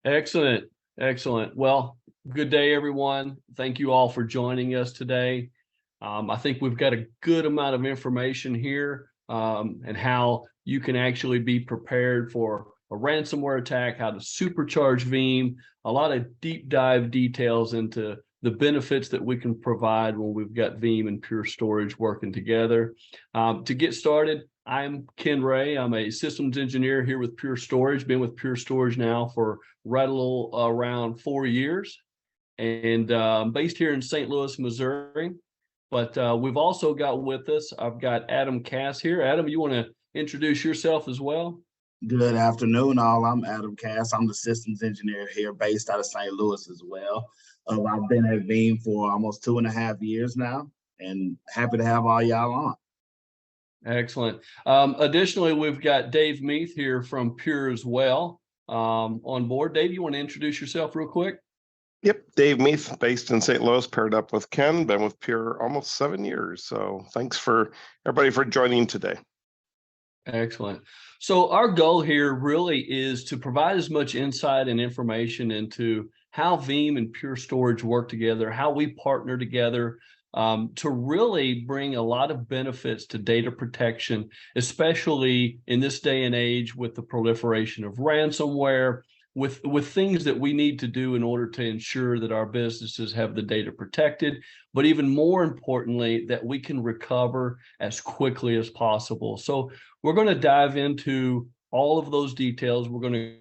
Excellent. Excellent. Well, good day, everyone. Thank you all for joining us today. I think we've got a good amount of information here and how you can actually be prepared for a ransomware attack, how to supercharge Veeam, a lot of deep dive details into the benefits that we can provide when we've got Veeam and Pure Storage working together. To get started, I'm Ken Ray. I'm a systems engineer here with Pure Storage, been with Pure Storage now for right a little around 4 years, and based here in St. Louis, Missouri. But we've also got with us, I've got Adam Cass here. Adam, you want to introduce yourself as well? Good afternoon, all. I'm Adam Cass. I'm the systems engineer here based out of St. Louis as well. I've been at Veeam for almost 2.5 years now and happy to have all y'all on. Excellent. Additionally, we've got Dave Meath here from Pure as well on board. Dave, you want to introduce yourself real quick? Yep, Dave Meath, based in St. Louis, paired up with Ken, been with Pure almost 7 years. So thanks for everybody for joining today. Excellent. So our goal here really is to provide as much insight and information into how Veeam and Pure Storage work together, how we partner together to really bring a lot of benefits to data protection, especially in this day and age with the proliferation of ransomware, with things that we need to do in order to ensure that our businesses have the data protected, but even more importantly, that we can recover as quickly as possible. So we're going to dive into all of those details. We're going to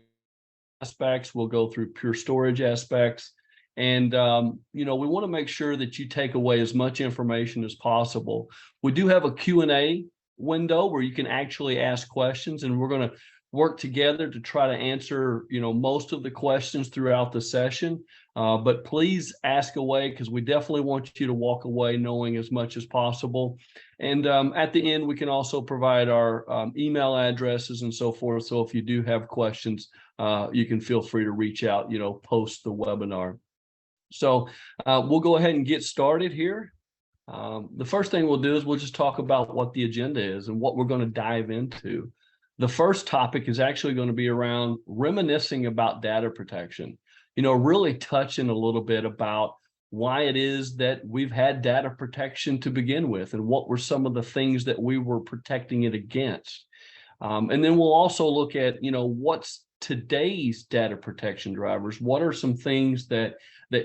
aspects. We'll go through Pure Storage aspects. And, we want to make sure that you take away as much information as possible. We do have a Q&A window where you can actually ask questions, and we're going to work together to try to answer, most of the questions throughout the session. But please ask away, because we definitely want you to walk away knowing as much as possible. And at the end, we can also provide our email addresses and so forth. So if you do have questions, you can feel free to reach out, post the webinar. So we'll go ahead and get started here. The first thing we'll do is we'll just talk about what the agenda is and what we're going to dive into. The first topic is actually going to be around reminiscing about data protection, really touching a little bit about why it is that we've had data protection to begin with and what were some of the things that we were protecting it against. And then we'll also look at, what's today's data protection drivers. What are some things that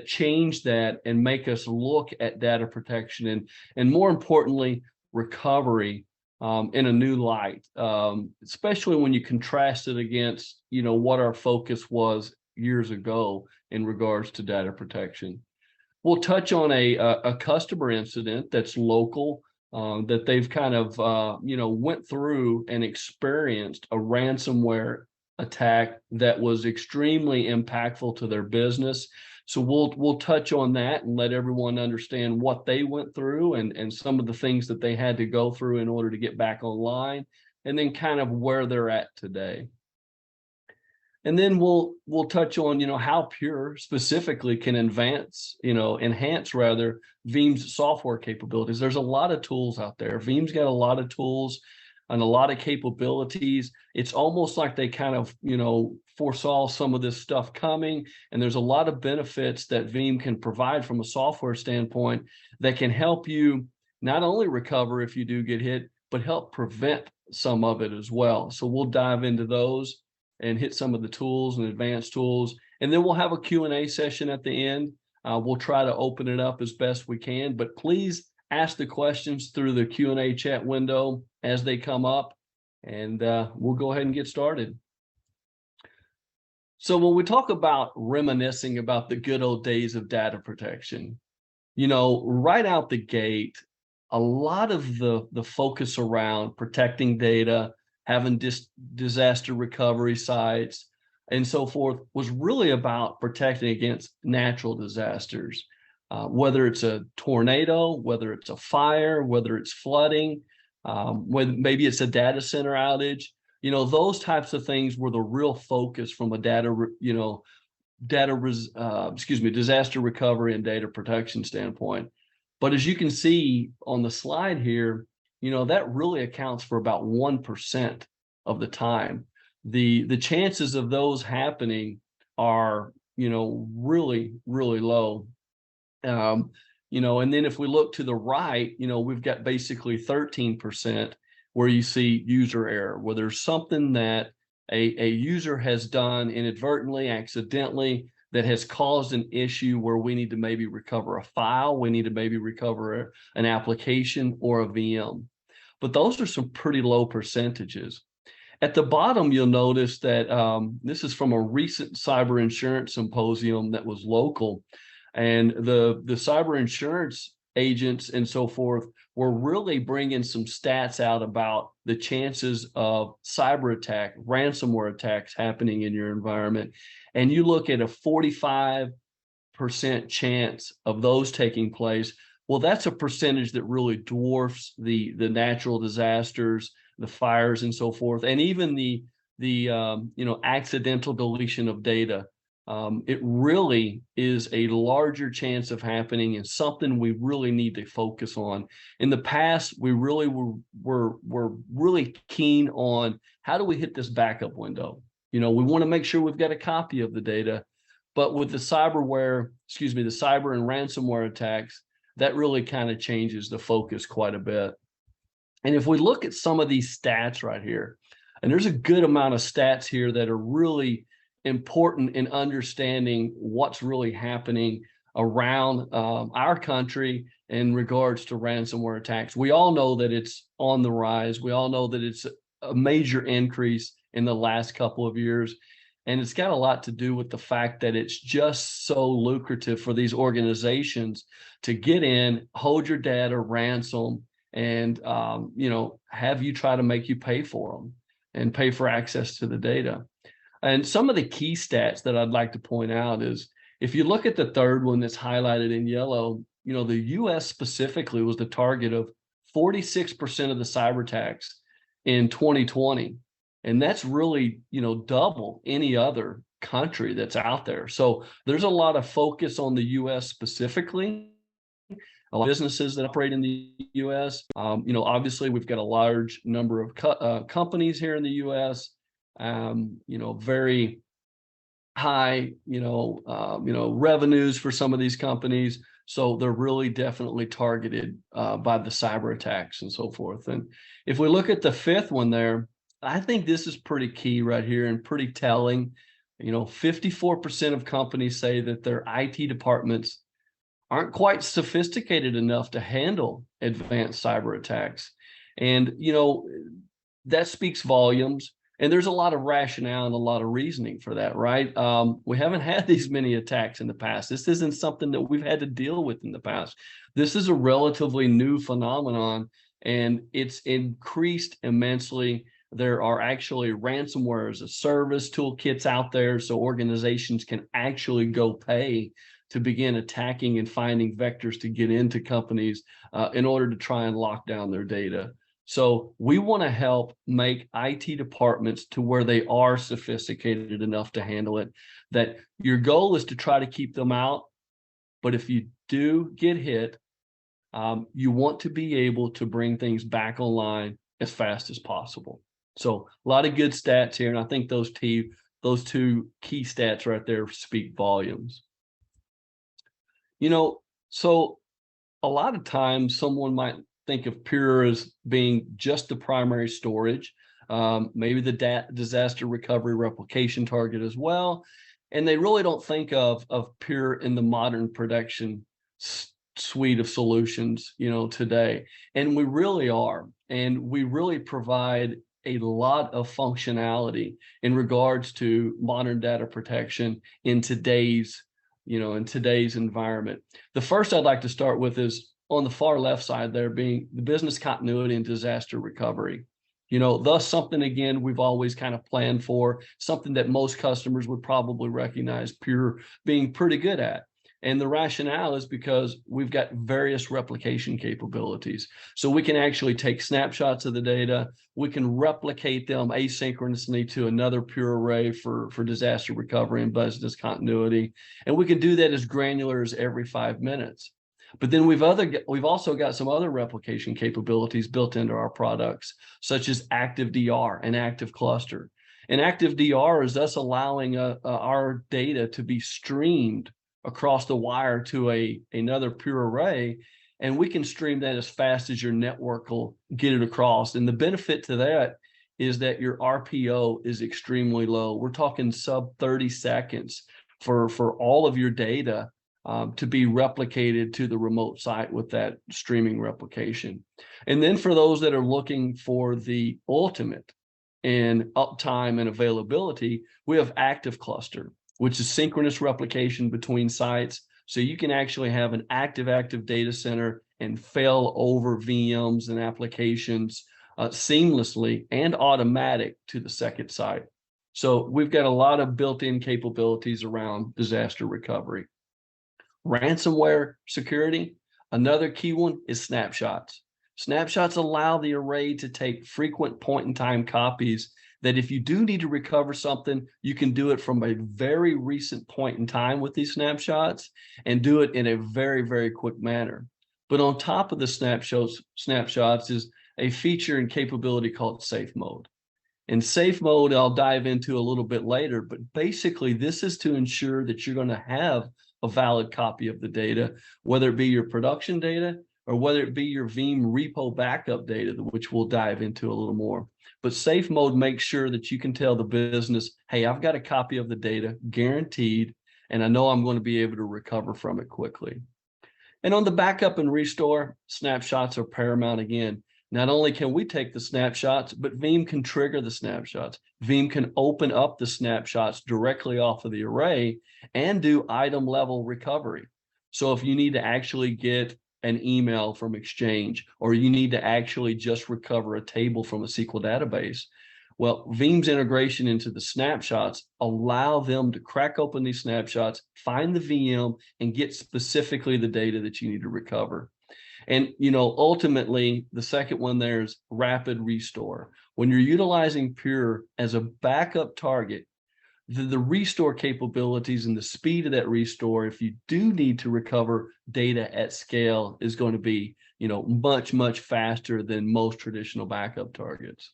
change that and make us look at data protection and more importantly, recovery in a new light, especially when you contrast it against, what our focus was years ago in regards to data protection. We'll touch on a customer incident that's local, that they've kind of, went through and experienced a ransomware attack that was extremely impactful to their business. So we'll touch on that and let everyone understand what they went through and some of the things that they had to go through in order to get back online, and then kind of where they're at today. And then we'll touch on, how Pure specifically can enhance Veeam's software capabilities. There's a lot of tools out there. Veeam's got a lot of tools and a lot of capabilities. It's almost like they kind of, foresaw some of this stuff coming, and there's a lot of benefits that Veeam can provide from a software standpoint that can help you not only recover if you do get hit, but help prevent some of it as well. So we'll dive into those and hit some of the tools and advanced tools, and then we'll have a Q&A session at the end. We'll try to open it up as best we can, but please ask the questions through the Q&A chat window as they come up, and we'll go ahead and get started. So when we talk about reminiscing about the good old days of data protection, right out the gate, a lot of the focus around protecting data, having disaster recovery sites, and so forth was really about protecting against natural disasters. Whether it's a tornado, whether it's a fire, whether it's flooding, when maybe it's a data center outage, those types of things were the real focus from a disaster recovery and data protection standpoint. But as you can see on the slide here, that really accounts for about 1% of the time. The chances of those happening are, really, really low. And then if we look to the right, we've got basically 13% where you see user error, where there's something that a user has done inadvertently, accidentally, that has caused an issue where we need to maybe recover a file, we need to maybe recover an application or a VM. But those are some pretty low percentages. At the bottom, you'll notice that this is from a recent cyber insurance symposium that was local. And the cyber insurance agents and so forth were really bringing some stats out about the chances of cyber attack, ransomware attacks happening in your environment. And you look at a 45% chance of those taking place. Well, that's a percentage that really dwarfs the natural disasters, the fires and so forth, and even the accidental deletion of data. It really is a larger chance of happening and something we really need to focus on. In the past, we really were really keen on how do we hit this backup window. We want to make sure we've got a copy of the data, but with the cyber and ransomware attacks, that really kind of changes the focus quite a bit. And if we look at some of these stats right here, and there's a good amount of stats here that are really important in understanding what's really happening around our country in regards to ransomware attacks. We all know that it's on the rise. We all know that it's a major increase in the last couple of years. And it's got a lot to do with the fact that it's just so lucrative for these organizations to get in, hold your data ransom, and have you try to make you pay for them and pay for access to the data. And some of the key stats that I'd like to point out is if you look at the third one that's highlighted in yellow, the US specifically was the target of 46% of the cyber attacks in 2020. And that's really, double any other country that's out there. So there's a lot of focus on the US specifically. A lot of businesses that operate in the US. Obviously we've got a large number of companies here in the US. Very high, revenues for some of these companies. So they're really definitely targeted by the cyber attacks and so forth. And if we look at the fifth one there, I think this is pretty key right here and pretty telling. 54% of companies say that their IT departments aren't quite sophisticated enough to handle advanced cyber attacks. And, that speaks volumes. And there's a lot of rationale and a lot of reasoning for that, right? We haven't had these many attacks in the past. This isn't something that we've had to deal with in the past. This is a relatively new phenomenon, and it's increased immensely. There are actually ransomware as a service toolkits out there, so organizations can actually go pay to begin attacking and finding vectors to get into companies in order to try and lock down their data. So we want to help make IT departments to where they are sophisticated enough to handle it, that your goal is to try to keep them out. But if you do get hit, you want to be able to bring things back online as fast as possible. So a lot of good stats here. And I think those two key stats right there speak volumes. So a lot of times someone might think of Pure as being just the primary storage, maybe the disaster recovery replication target as well. And they really don't think of Pure in the modern production suite of solutions, today. And we really are. And we really provide a lot of functionality in regards to modern data protection in today's environment. The first I'd like to start with is on the far left side there being the business continuity and disaster recovery. Thus something, again, we've always kind of planned for, something that most customers would probably recognize Pure being pretty good at. And the rationale is because we've got various replication capabilities. So we can actually take snapshots of the data, we can replicate them asynchronously to another Pure array for disaster recovery and business continuity. And we can do that as granular as every 5 minutes. But then we've also got some other replication capabilities built into our products, such as Active DR and Active Cluster. And active DR is us allowing our data to be streamed across the wire to another Pure array, and we can stream that as fast as your network will get it across. And the benefit to that is that your RPO is extremely low. We're talking sub 30 seconds for all of your data to be replicated to the remote site with that streaming replication. And then for those that are looking for the ultimate in uptime and availability, we have Active Cluster, which is synchronous replication between sites. So you can actually have an active data center and fail over VMs and applications seamlessly and automatic to the second site. So we've got a lot of built-in capabilities around disaster recovery. Ransomware security, another key one is snapshots. Snapshots allow the array to take frequent point-in-time copies that if you do need to recover something, you can do it from a very recent point in time with these snapshots and do it in a very, very quick manner. But on top of the snapshots is a feature and capability called safe mode. And safe mode, I'll dive into a little bit later, but basically this is to ensure that you're going to have a valid copy of the data, whether it be your production data or whether it be your Veeam repo backup data, which we'll dive into a little more. But safe mode makes sure that you can tell the business, hey, I've got a copy of the data guaranteed, and I know I'm going to be able to recover from it quickly. And on the backup and restore, snapshots are paramount again. Not only can we take the snapshots, but Veeam can trigger the snapshots. Veeam can open up the snapshots directly off of the array and do item level recovery. So if you need to actually get an email from Exchange, or you need to actually just recover a table from a SQL database, well, Veeam's integration into the snapshots allow them to crack open these snapshots, find the VM, and get specifically the data that you need to recover. And, ultimately, the second one there is rapid restore. When you're utilizing Pure as a backup target, the restore capabilities and the speed of that restore, if you do need to recover data at scale, is going to be, much, much faster than most traditional backup targets.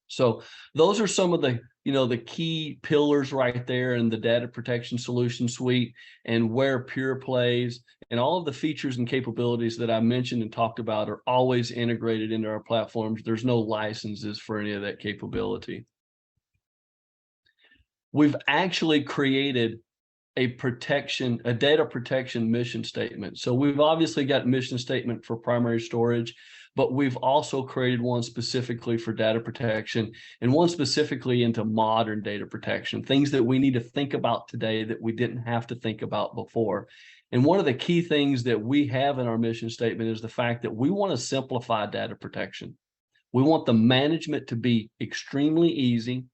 So those are some of the, the key pillars right there in the data protection solution suite and where Pure plays, and all of the features and capabilities that I mentioned and talked about are always integrated into our platforms. There's no licenses for any of that capability. We've actually created a data protection mission statement. So we've obviously got mission statement for primary storage, but we've also created one specifically for data protection and one specifically into modern data protection, things that we need to think about today that we didn't have to think about before. And one of the key things that we have in our mission statement is the fact that we want to simplify data protection. We want the management to be extremely easy,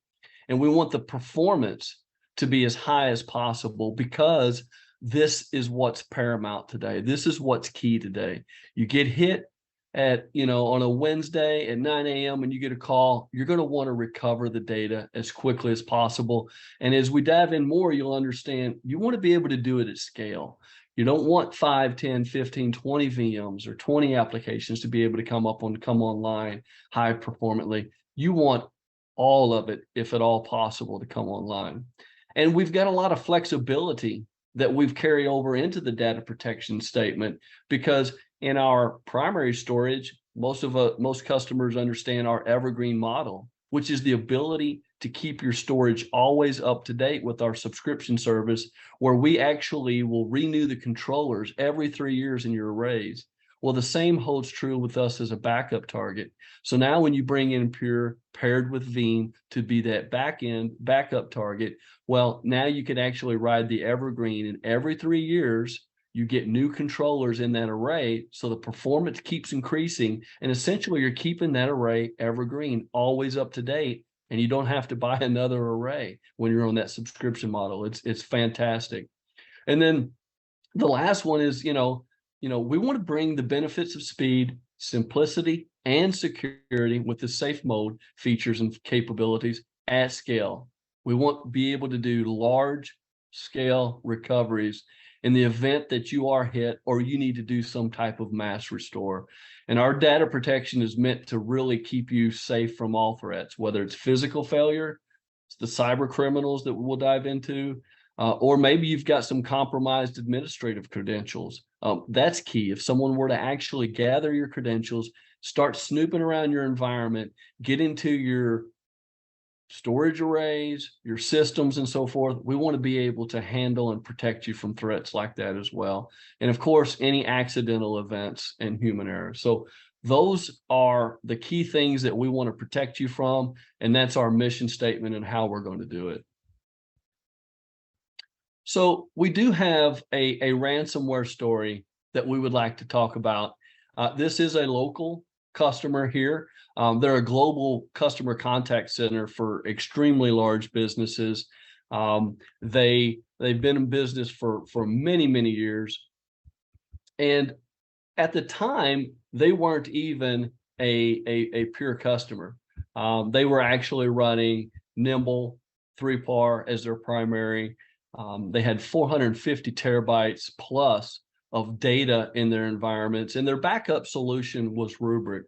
and we want the performance to be as high as possible, because this is what's paramount today. This is what's key today. You get hit at, on a Wednesday at 9 a.m. and you get a call, you're going to want to recover the data as quickly as possible. And as we dive in more, you'll understand you want to be able to do it at scale. You don't want 5, 10, 15, 20 VMs or 20 applications to be able to come online high performantly. You want all of it, if at all possible, to come online. And we've got a lot of flexibility that we've carried over into the data protection statement, because in our primary storage, most customers understand our evergreen model, which is the ability to keep your storage always up to date with our subscription service, where we actually will renew the controllers every 3 years in your arrays. Well, the same holds true with us as a backup target. So now when you bring in Pure paired with Veeam to be that back-end backup target, well, now you can actually ride the evergreen, and every 3 years, you get new controllers in that array, so the performance keeps increasing, and essentially you're keeping that array evergreen, always up to date, and you don't have to buy another array when you're on that subscription model. It's fantastic. And then the last one is, we want to bring the benefits of speed, simplicity, and security with the safe mode features and capabilities at scale. We want to be able to do large scale recoveries in the event that you are hit or you need to do some type of mass restore. And our data protection is meant to really keep you safe from all threats, whether it's physical failure, the cyber criminals that we'll dive into, or maybe you've got some compromised administrative credentials. That's key. If someone were to actually gather your credentials, start snooping around your environment, get into your storage arrays, your systems, and so forth, we want to be able to handle and protect you from threats like that as well. And of course, any accidental events and human error. So those are the key things that we want to protect you from, and that's our mission statement and how we're going to do it. So we do have a ransomware story that we would like to talk about. This is a local customer here. They're a global customer contact center for extremely large businesses. They've been in business for many, many years. And at the time, they weren't even a Pure customer. They were actually running Nimble 3PAR as their primary. They had 450 terabytes plus of data in their environments, and their backup solution was Rubrik.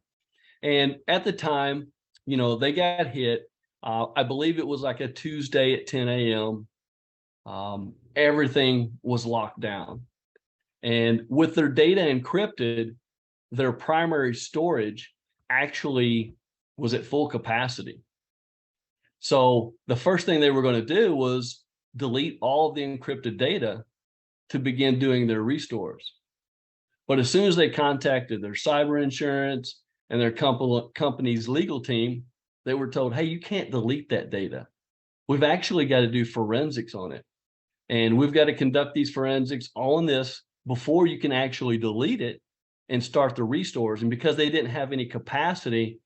And at the time, you know, they got hit. I believe it was like a Tuesday at 10 a.m. Everything was locked down. And with their data encrypted, their primary storage actually was at full capacity. So the first thing they were going to do was delete all of the encrypted data to begin doing their restores. But as soon as they contacted their cyber insurance and their company's legal team, they were told, hey, you can't delete that data. We've actually got to do forensics on it. And we've got to conduct these forensics on this before you can actually delete it and start the restores. And because they didn't have any capacity,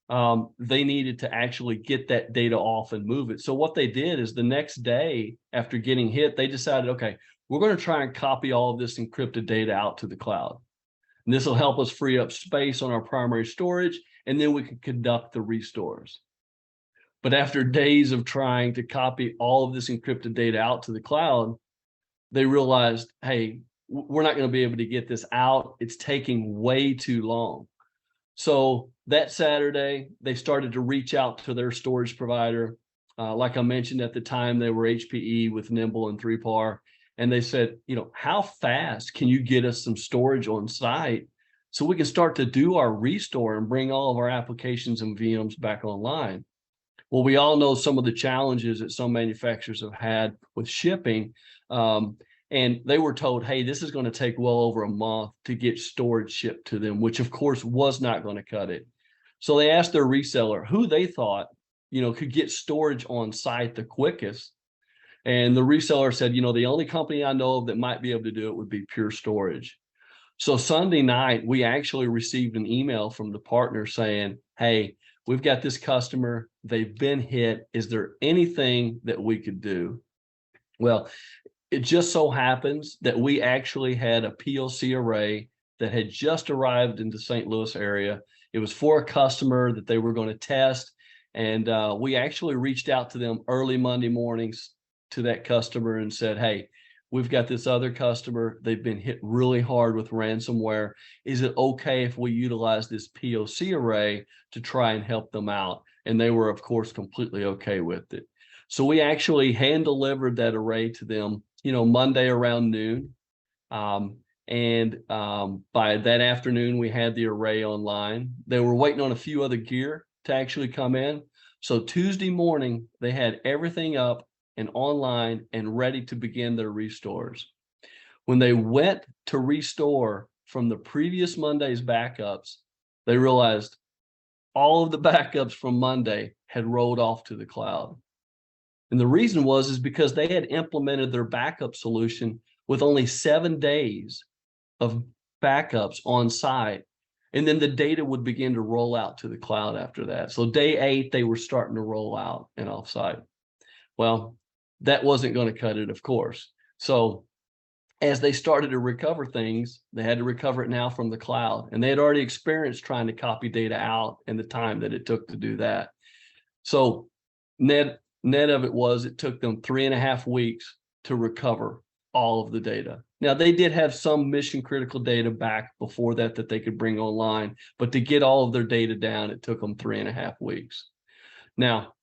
they needed to actually get that data off and move it. So what they did is the next day after getting hit, they decided, okay, we're going to try and copy all of this encrypted data out to the cloud. And this will help us free up space on our primary storage, and then we can conduct the restores. But after days of trying to copy all of this encrypted data out to the cloud, they realized, hey, we're not going to be able to get this out. It's taking way too long. So that Saturday, they started to reach out to their storage provider. Like I mentioned at the time, they were HPE with Nimble and 3PAR. And they said, you know, how fast can you get us some storage on site so we can start to do our restore and bring all of our applications and VMs back online? Well, we all know some of the challenges that some manufacturers have had with shipping. And they were told, hey, this is going to take well over a month to get storage shipped to them, which of course was not going to cut it. So they asked their reseller who they thought, you know, could get storage on site the quickest. And the reseller said, you know, the only company I know of that might be able to do it would be Pure Storage. So Sunday night, we actually received an email from the partner saying, hey, we've got this customer, they've been hit. Is there anything that we could do? Well, it just so happens that we actually had a POC array that had just arrived in the St. Louis area. It was for a customer that they were going to test. And we actually reached out to them early Monday mornings to that customer and said, hey, we've got this other customer. They've been hit really hard with ransomware. Is it okay if we utilize this POC array to try and help them out? And they were, of course, completely okay with it. So we actually hand delivered that array to them, you know, Monday around noon. By that afternoon, we had the array online. They were waiting on a few other gear to actually come in. So Tuesday morning, they had everything up and online and ready to begin their restores. When they went to restore from the previous Monday's backups, they realized all of the backups from Monday had rolled off to the cloud. And the reason is because they had implemented their backup solution with only 7 days of backups on site. And then the data would begin to roll out to the cloud after that. So day 8, they were starting to roll out and offsite. Well, that wasn't going to cut it, of course. So as they started to recover things, they had to recover it now from the cloud. And they had already experienced trying to copy data out and the time that it took to do that. So net of it took them 3.5 weeks to recover all of the data. Now, they did have some mission critical data back before that they could bring online, but to get all of their data down, it took them 3.5 weeks. Now,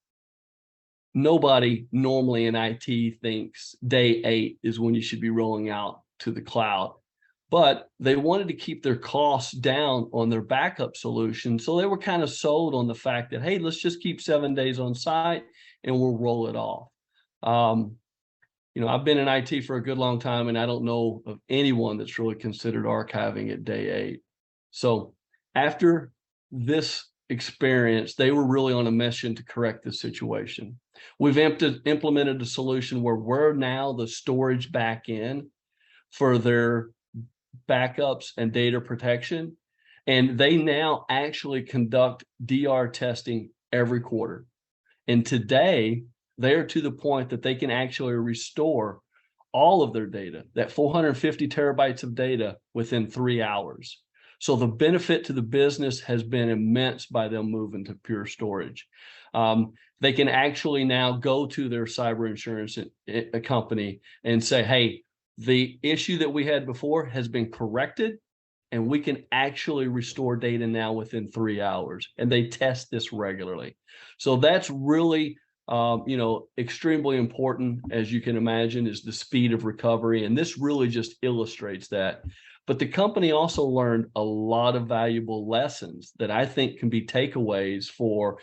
nobody normally in IT thinks day 8 is when you should be rolling out to the cloud. But they wanted to keep their costs down on their backup solution. So they were kind of sold on the fact that, hey, let's just keep 7 days on site and we'll roll it off. I've been in IT for a good long time, and I don't know of anyone that's really considered archiving at day 8. So after this experience, they were really on a mission to correct the situation. We've implemented a solution where we're now the storage backend for their backups and data protection. And they now actually conduct DR testing every quarter. And today, they're to the point that they can actually restore all of their data, that 450 terabytes of data, within 3 hours. So the benefit to the business has been immense by them moving to Pure Storage. They can actually now go to their cyber insurance company and say, hey, the issue that we had before has been corrected, and we can actually restore data now within 3 hours. And they test this regularly. So that's really, extremely important, as you can imagine, is the speed of recovery. And this really just illustrates that. But the company also learned a lot of valuable lessons that I think can be takeaways for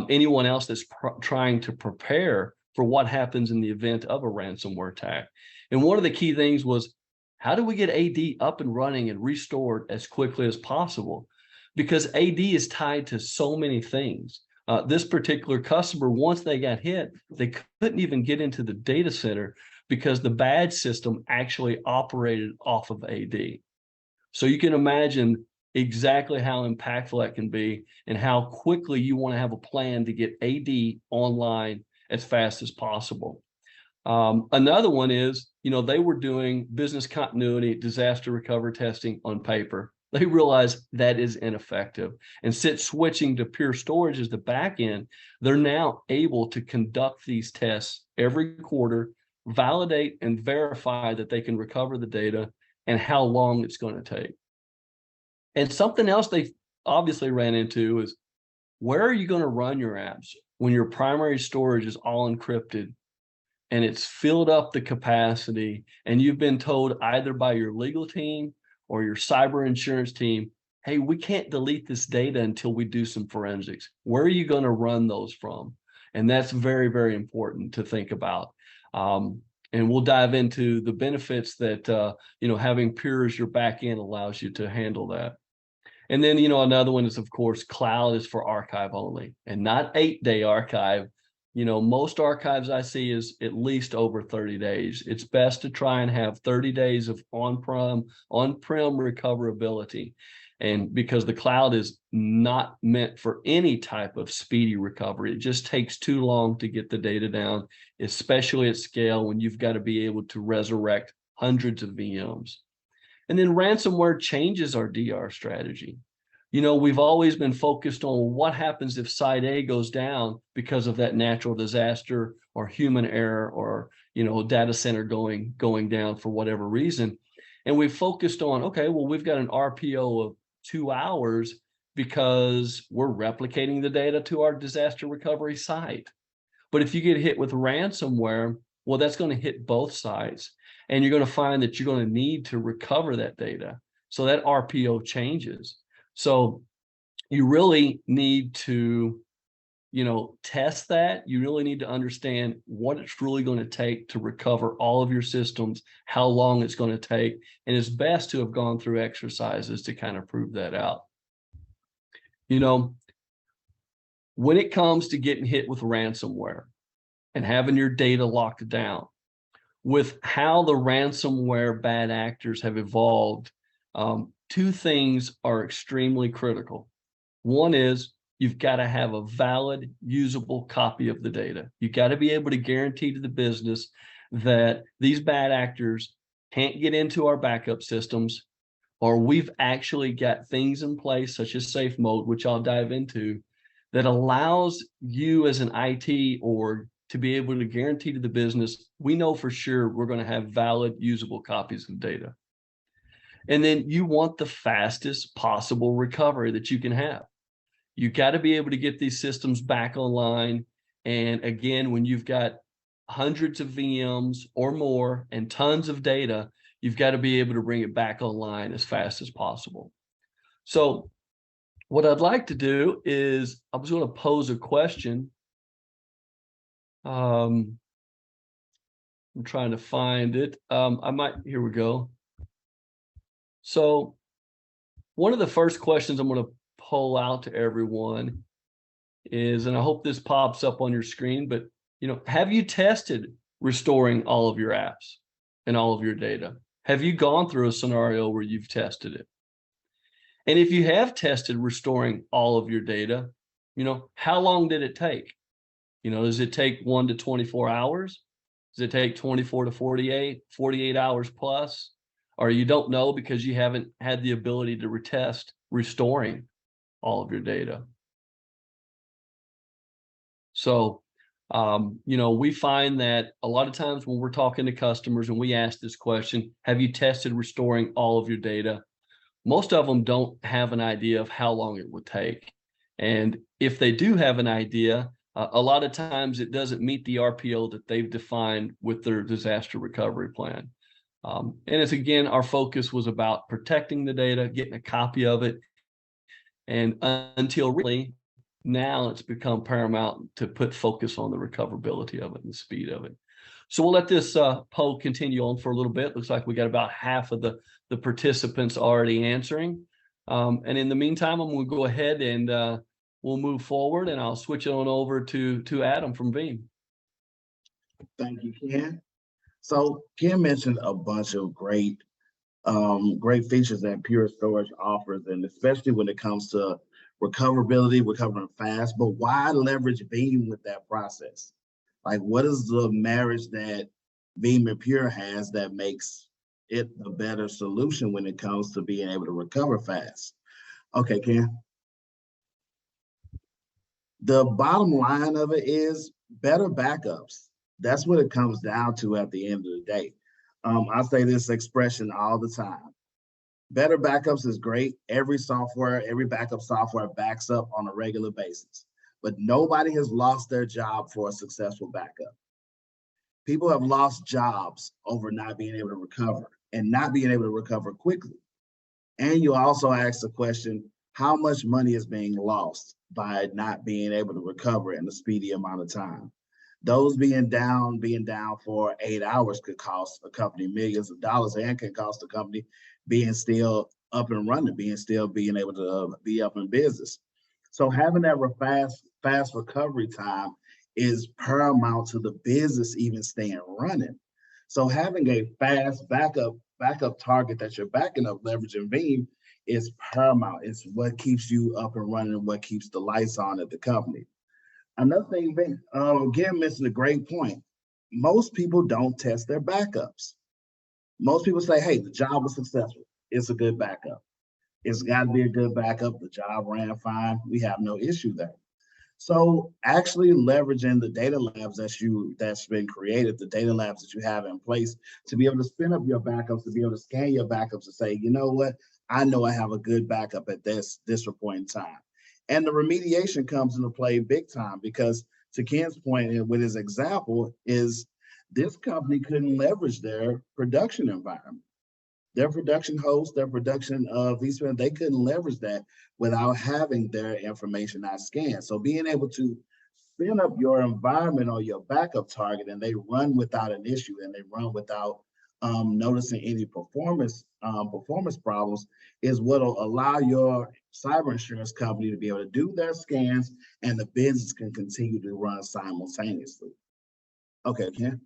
anyone else that's trying to prepare for what happens in the event of a ransomware attack. And one of the key things was, how do we get AD up and running and restored as quickly as possible? Because AD is tied to so many things. This particular customer, once they got hit, they couldn't even get into the data center because the badge system actually operated off of AD. So you can imagine exactly how impactful that can be and how quickly you want to have a plan to get AD online as fast as possible. Another one is, they were doing business continuity, disaster recovery testing on paper. They realized that is ineffective. And since switching to Pure Storage as the back end, they're now able to conduct these tests every quarter, validate and verify that they can recover the data and how long it's going to take. And something else they obviously ran into is, where are you going to run your apps when your primary storage is all encrypted and it's filled up the capacity, and you've been told either by your legal team or your cyber insurance team, hey, we can't delete this data until we do some forensics? Where are you going to run those from? And that's very, very important to think about. And we'll dive into the benefits that, having Pure as your back end allows you to handle that. And then, another one is, of course, cloud is for archive only, and not 8-day archive. Most archives I see is at least over 30 days. It's best to try and have 30 days of on-prem recoverability. And because the cloud is not meant for any type of speedy recovery, it just takes too long to get the data down, especially at scale when you've got to be able to resurrect hundreds of VMs. And then ransomware changes our DR strategy. We've always been focused on what happens if site A goes down because of that natural disaster or human error or, data center going down for whatever reason. And we've focused on, okay, well, we've got an RPO of 2 hours because we're replicating the data to our disaster recovery site. But if you get hit with ransomware, well, that's going to hit both sites. And you're going to find that you're going to need to recover that data. So that RPO changes. So you really need to, test that. You really need to understand what it's really going to take to recover all of your systems, how long it's going to take. And it's best to have gone through exercises to kind of prove that out. When it comes to getting hit with ransomware and having your data locked down, with how the ransomware bad actors have evolved, 2 things are extremely critical. One is, you've got to have a valid, usable copy of the data. You've got to be able to guarantee to the business that these bad actors can't get into our backup systems, or we've actually got things in place such as safe mode, which I'll dive into, that allows you as an IT org to be able to guarantee to the business, we know for sure we're going to have valid, usable copies of data. And then you want the fastest possible recovery that you can have. You got to be able to get these systems back online And again, when you've got hundreds of VMs or more and tons of data, you've got to be able to bring it back online as fast as possible. So what I'd like to do is I was going to pose a question. I'm trying to find it. Here we go. So one of the first questions I'm going to pull out to everyone is, and I hope this pops up on your screen, but have you tested restoring all of your apps and all of your data? Have you gone through a scenario where you've tested it? And if you have tested restoring all of your data, how long did it take? Does it take 1 to 24 hours? Does it take 24 to 48 hours plus? Or you don't know because you haven't had the ability to retest restoring all of your data. So, we find that a lot of times when we're talking to customers and we ask this question, have you tested restoring all of your data? Most of them don't have an idea of how long it would take. And if they do have an idea, a lot of times it doesn't meet the RPO that they've defined with their disaster recovery plan. And it's, again, our focus was about protecting the data, getting a copy of it. And until really now it's become paramount to put focus on the recoverability of it and the speed of it. So we'll let this poll continue on for a little bit. Looks like we got about half of the participants already answering. And in the meantime, I'm going to go ahead and we'll move forward, and I'll switch it on over to Adam from Veeam. Thank you, Ken. So Ken mentioned a bunch of great features that Pure Storage offers, and especially when it comes to recoverability, recovering fast. But why leverage Veeam with that process? Like, what is the marriage that Veeam and Pure has that makes it a better solution when it comes to being able to recover fast? Okay, Ken. The bottom line of it is better backups. That's what it comes down to at the end of the day. I say this expression all the time. Better backups is great. Every backup software backs up on a regular basis, but nobody has lost their job for a successful backup. People have lost jobs over not being able to recover and not being able to recover quickly. And you also ask the question, how much money is being lost by not being able to recover in a speedy amount of time? Those being down for 8 hours could cost a company millions of dollars, and can cost a company being still up and running, being able to be up in business. So having that fast recovery time is paramount to the business even staying running. So having a fast backup target that you're backing up, leveraging Veeam, is paramount. It's what keeps you up and running and what keeps the lights on at the company. Another thing, again, mentioned a great point. Most people don't test their backups. Most people say, hey, the job was successful. It's a good backup. It's got to be a good backup. The job ran fine. We have no issue there. So actually leveraging the data labs that's been created, the data labs that you have in place to be able to spin up your backups, to be able to scan your backups and say, you know what, I know I have a good backup at this point in time. And the remediation comes into play big time, because to Ken's point with his example is this company couldn't leverage their production environment. Their production hosts, their production of these, they couldn't leverage that without having their information not scanned. So being able to spin up your environment or your backup target and they run without an issue and they run without noticing any performance problems is what will allow your cyber insurance company to be able to do their scans and the business can continue to run simultaneously. Okay, Ken.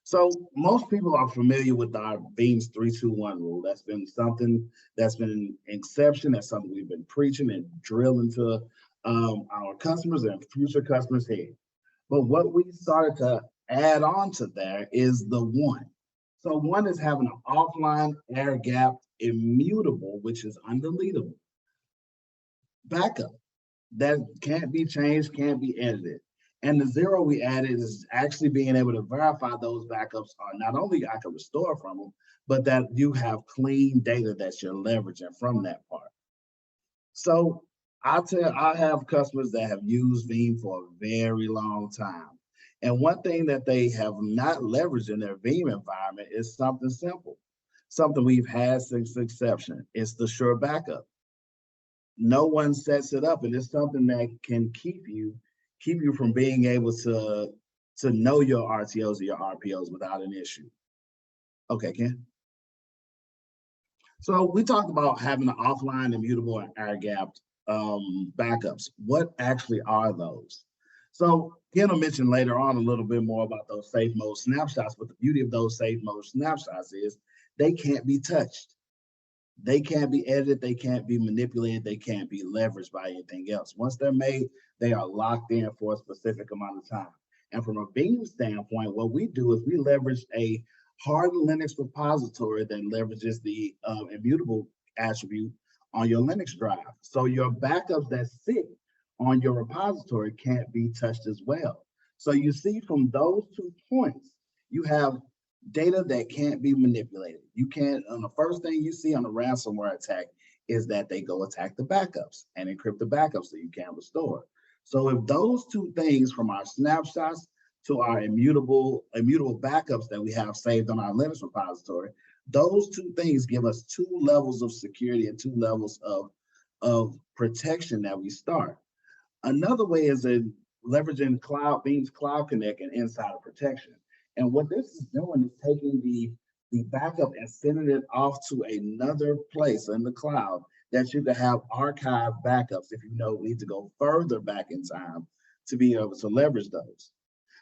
So most people are familiar with our Veeam's 3-2-1 rule. That's been something that's been an exception. That's something we've been preaching and drilling to our customers and future customers' head. But what we started to add on to there is the one. So one is having an offline, air gap, immutable, which is undeletable backup that can't be changed, can't be edited. And the 0 we added is actually being able to verify those backups are not only I can restore from them, but that you have clean data that you're leveraging from that part. So I have customers that have used Veeam for a very long time. And one thing that they have not leveraged in their Veeam environment is something simple, something we've had since inception. It's the sure backup. No one sets it up, and it's something that can keep you from being able to know your RTOs or your RPOs without an issue. Okay, Ken. So we talked about having an offline, immutable, and air-gapped backups. What actually are those? So Ken will mention later on a little bit more about those safe mode snapshots, but the beauty of those safe mode snapshots is they can't be touched. They can't be edited, they can't be manipulated, they can't be leveraged by anything else. Once they're made, they are locked in for a specific amount of time. And from a Veeam standpoint, what we do is we leverage a hard Linux repository that leverages the immutable attribute on your Linux drive. So your backups that sit on your repository can't be touched as well. So you see from those 2 points, you have data that can't be manipulated. You can't, the first thing you see on a ransomware attack is that they go attack the backups and encrypt the backups so you can't restore. So if those 2 things, from our snapshots to our immutable backups that we have saved on our Linux repository, those 2 things give us 2 levels of security and 2 levels of protection that we start. Another way is leveraging Veeam's Cloud Connect and Insider Protection. And what this is doing is taking the backup and sending it off to another place in the cloud that you can have archive backups if you need to go further back in time to be able to leverage those.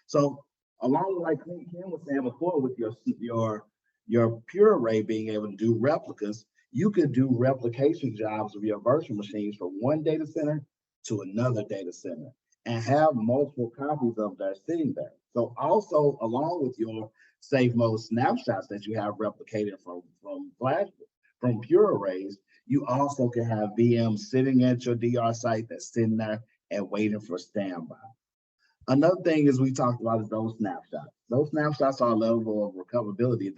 So along like Ken was saying before, with your Pure Array being able to do replicas, you could do replication jobs of your virtual machines from one data center to another data center and have multiple copies of that sitting there. So also, along with your safe mode snapshots that you have replicated from Pure Arrays, you also can have VMs sitting at your DR site that's sitting there and waiting for standby. Another thing is we talked about is those snapshots. Those snapshots are a level of recoverability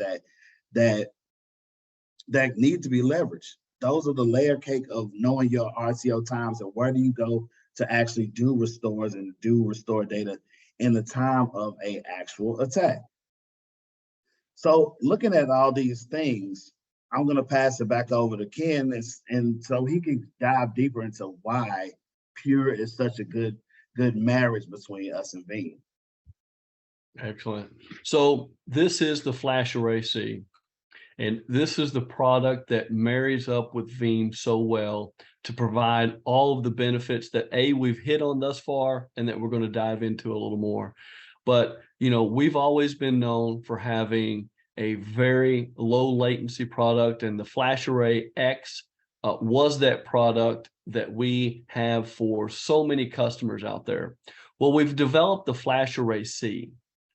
that need to be leveraged. Those are the layer cake of knowing your RTO times and where do you go to actually do restores and do restore data in the time of an actual attack. So looking at all these things, I'm going to pass it back over to Ken and so he can dive deeper into why Pure is such a good marriage between us and Veeam. Excellent. So this is the FlashArray-C, and this is the product that marries up with Veeam so well to provide all of the benefits that we've hit on thus far and that we're going to dive into a little more. But, we've always been known for having a very low latency product, and the FlashArray-X was that product that we have for so many customers out there. Well, we've developed the FlashArray-C,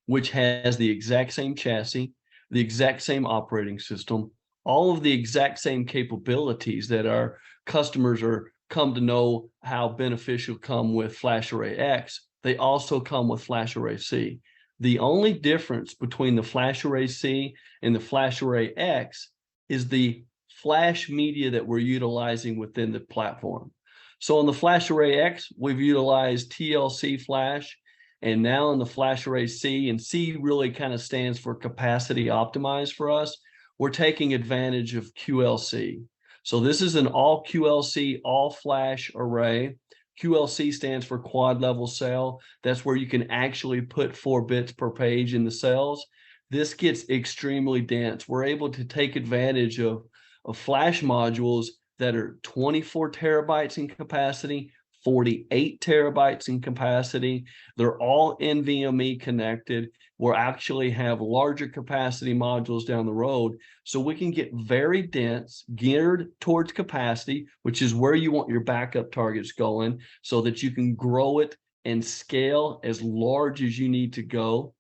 which has the exact same chassis, the exact same operating system, all of the exact same capabilities that our customers are come to know how beneficial come with FlashArray-X. They also come with FlashArray-C. The only difference between the FlashArray-C and the FlashArray-X is the flash media that we're utilizing within the platform. So on the FlashArray-X, we've utilized TLC flash, and now in the FlashArray-C, and C really kind of stands for capacity optimized for us, we're taking advantage of QLC. So this is an all QLC, all flash array. QLC stands for quad level cell. That's where you can actually put 4 bits per page in the cells. This gets extremely dense. We're able to take advantage of flash modules that are 24 terabytes in capacity, 48 terabytes in capacity. They're all NVMe connected. We'll actually have larger capacity modules down the road, so we can get very dense, geared towards capacity, which is where you want your backup targets going, so that you can grow it and scale as large as you need to go.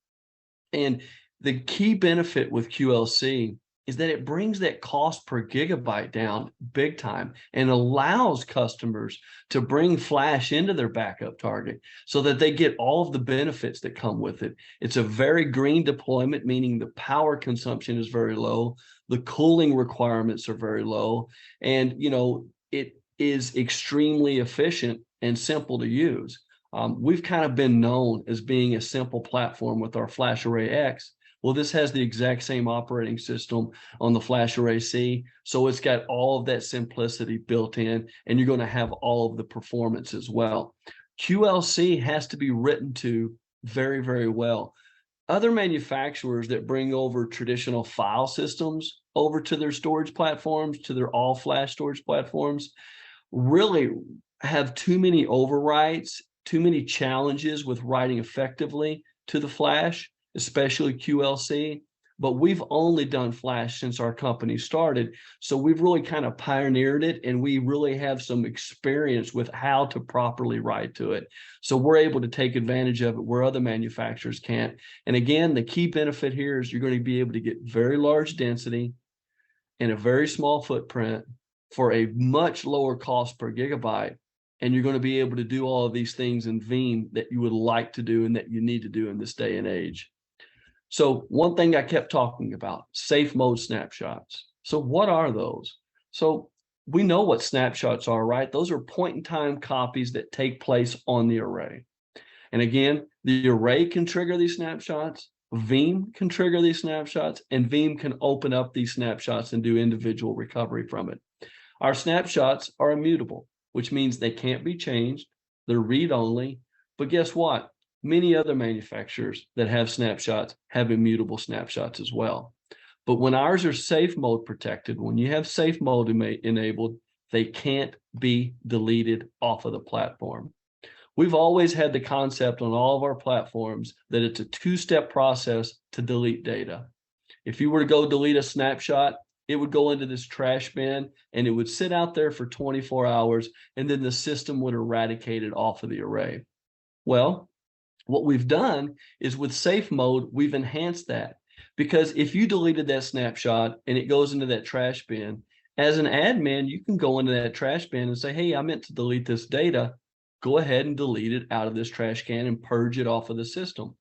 And the key benefit with QLC is that it brings that cost per gigabyte down big time and allows customers to bring flash into their backup target so that they get all of the benefits that come with it. It's a very green deployment, meaning the power consumption is very low, the cooling requirements are very low, and it is extremely efficient and simple to use. We've kind of been known as being a simple platform with our FlashArray//X. Well, this has the exact same operating system on the FlashArray//C, so it's got all of that simplicity built in, and you're going to have all of the performance as well. QLC has to be written to very, very well. Other manufacturers that bring over traditional file systems over to their storage platforms, to their all-flash storage platforms, really have too many overwrites, too many challenges with writing effectively to the flash, especially QLC. But we've only done flash since our company started. So we've really kind of pioneered it, and we really have some experience with how to properly write to it. So we're able to take advantage of it where other manufacturers can't. And again, the key benefit here is you're going to be able to get very large density in a very small footprint for a much lower cost per gigabyte. And you're going to be able to do all of these things in Veeam that you would like to do and that you need to do in this day and age. So one thing I kept talking about, safe mode snapshots. So what are those? So we know what snapshots are, right? Those are point in time copies that take place on the array. And again, the array can trigger these snapshots, Veeam can trigger these snapshots, and Veeam can open up these snapshots and do individual recovery from it. Our snapshots are immutable, which means they can't be changed. They're read-only. But guess what? Many other manufacturers that have snapshots have immutable snapshots as well. But when ours are safe mode protected, when you have safe mode enabled, they can't be deleted off of the platform. We've always had the concept on all of our platforms that it's a two-step process to delete data. If you were to go delete a snapshot, it would go into this trash bin and it would sit out there for 24 hours, and then the system would eradicate it off of the array. Well, what we've done is with safe mode, we've enhanced that, because if you deleted that snapshot and it goes into that trash bin, as an admin, you can go into that trash bin and say, hey, I meant to delete this data. Go ahead and delete it out of this trash can and purge it off of the system.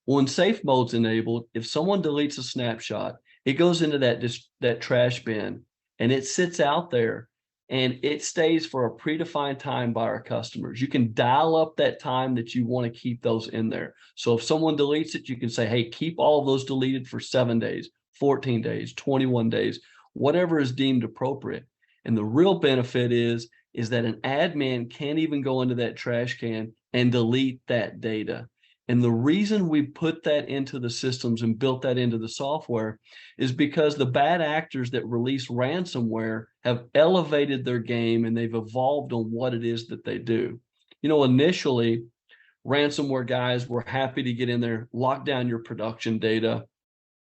Well, when safe mode's enabled, if someone deletes a snapshot, it goes into that trash bin and it sits out there and it stays for a predefined time by our customers. You can dial up that time that you want to keep those in there. So if someone deletes it, you can say, hey, keep all of those deleted for 7 days, 14 days, 21 days, whatever is deemed appropriate. And the real benefit is that an admin can't even go into that trash can and delete that data. And the reason we put that into the systems and built that into the software is because the bad actors that release ransomware have elevated their game and they've evolved on what it is that they do. You know, initially, ransomware guys were happy to get in there, lock down your production data,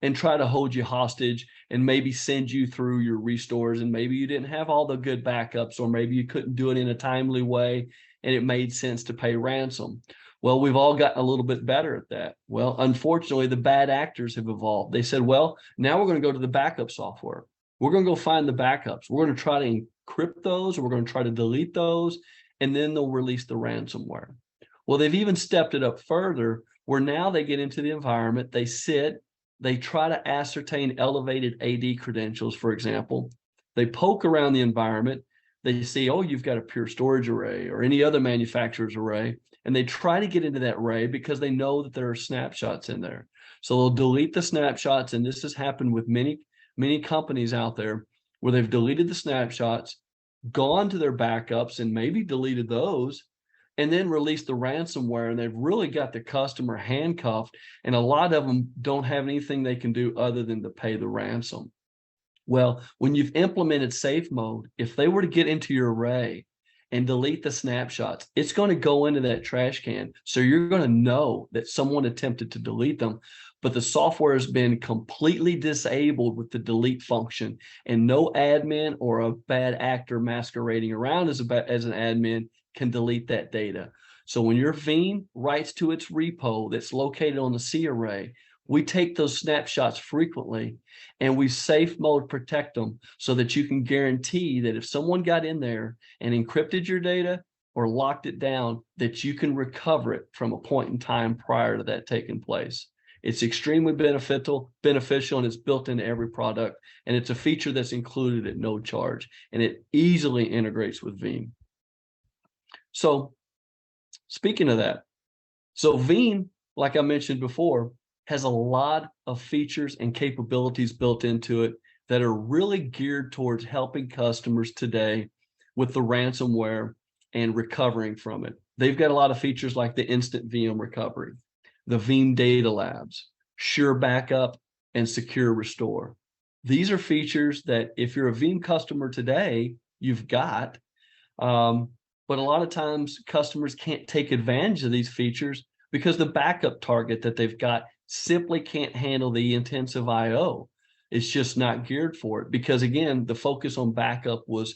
and try to hold you hostage and maybe send you through your restores. And maybe you didn't have all the good backups, or maybe you couldn't do it in a timely way and it made sense to pay ransom. Well, we've all gotten a little bit better at that. Well, unfortunately, the bad actors have evolved. They said, well, now we're going to go to the backup software. We're going to go find the backups. We're going to try to encrypt those, or we're going to try to delete those, and then they'll release the ransomware. Well, they've even stepped it up further, where now they get into the environment, they sit, they try to ascertain elevated AD credentials, for example. They poke around the environment. They see, oh, you've got a Pure Storage array or any other manufacturer's array. And they try to get into that array because they know that there are snapshots in there. So they'll delete the snapshots. And this has happened with many, many companies out there where they've deleted the snapshots, gone to their backups and maybe deleted those, and then released the ransomware. And they've really got the customer handcuffed. And a lot of them don't have anything they can do other than to pay the ransom. Well, when you've implemented safe mode, if they were to get into your array and delete the snapshots, it's going to go into that trash can. So you're going to know that someone attempted to delete them, but the software has been completely disabled with the delete function, and no admin or a bad actor masquerading around as an admin can delete that data. So when your Veeam writes to its repo that's located on the C array, we take those snapshots frequently and we safe mode protect them so that you can guarantee that if someone got in there and encrypted your data or locked it down, that you can recover it from a point in time prior to that taking place. It's extremely beneficial, and it's built into every product. And it's a feature that's included at no charge, and it easily integrates with Veeam. So speaking of that, so Veeam, like I mentioned before, has a lot of features and capabilities built into it that are really geared towards helping customers today with the ransomware and recovering from it. They've got a lot of features like the instant VM recovery, the Veeam data labs, sure backup, and secure restore. These are features that if you're a Veeam customer today, you've got, but a lot of times customers can't take advantage of these features because the backup target that they've got simply can't handle the intensive IO. It's just not geared for it because, again, the focus on backup was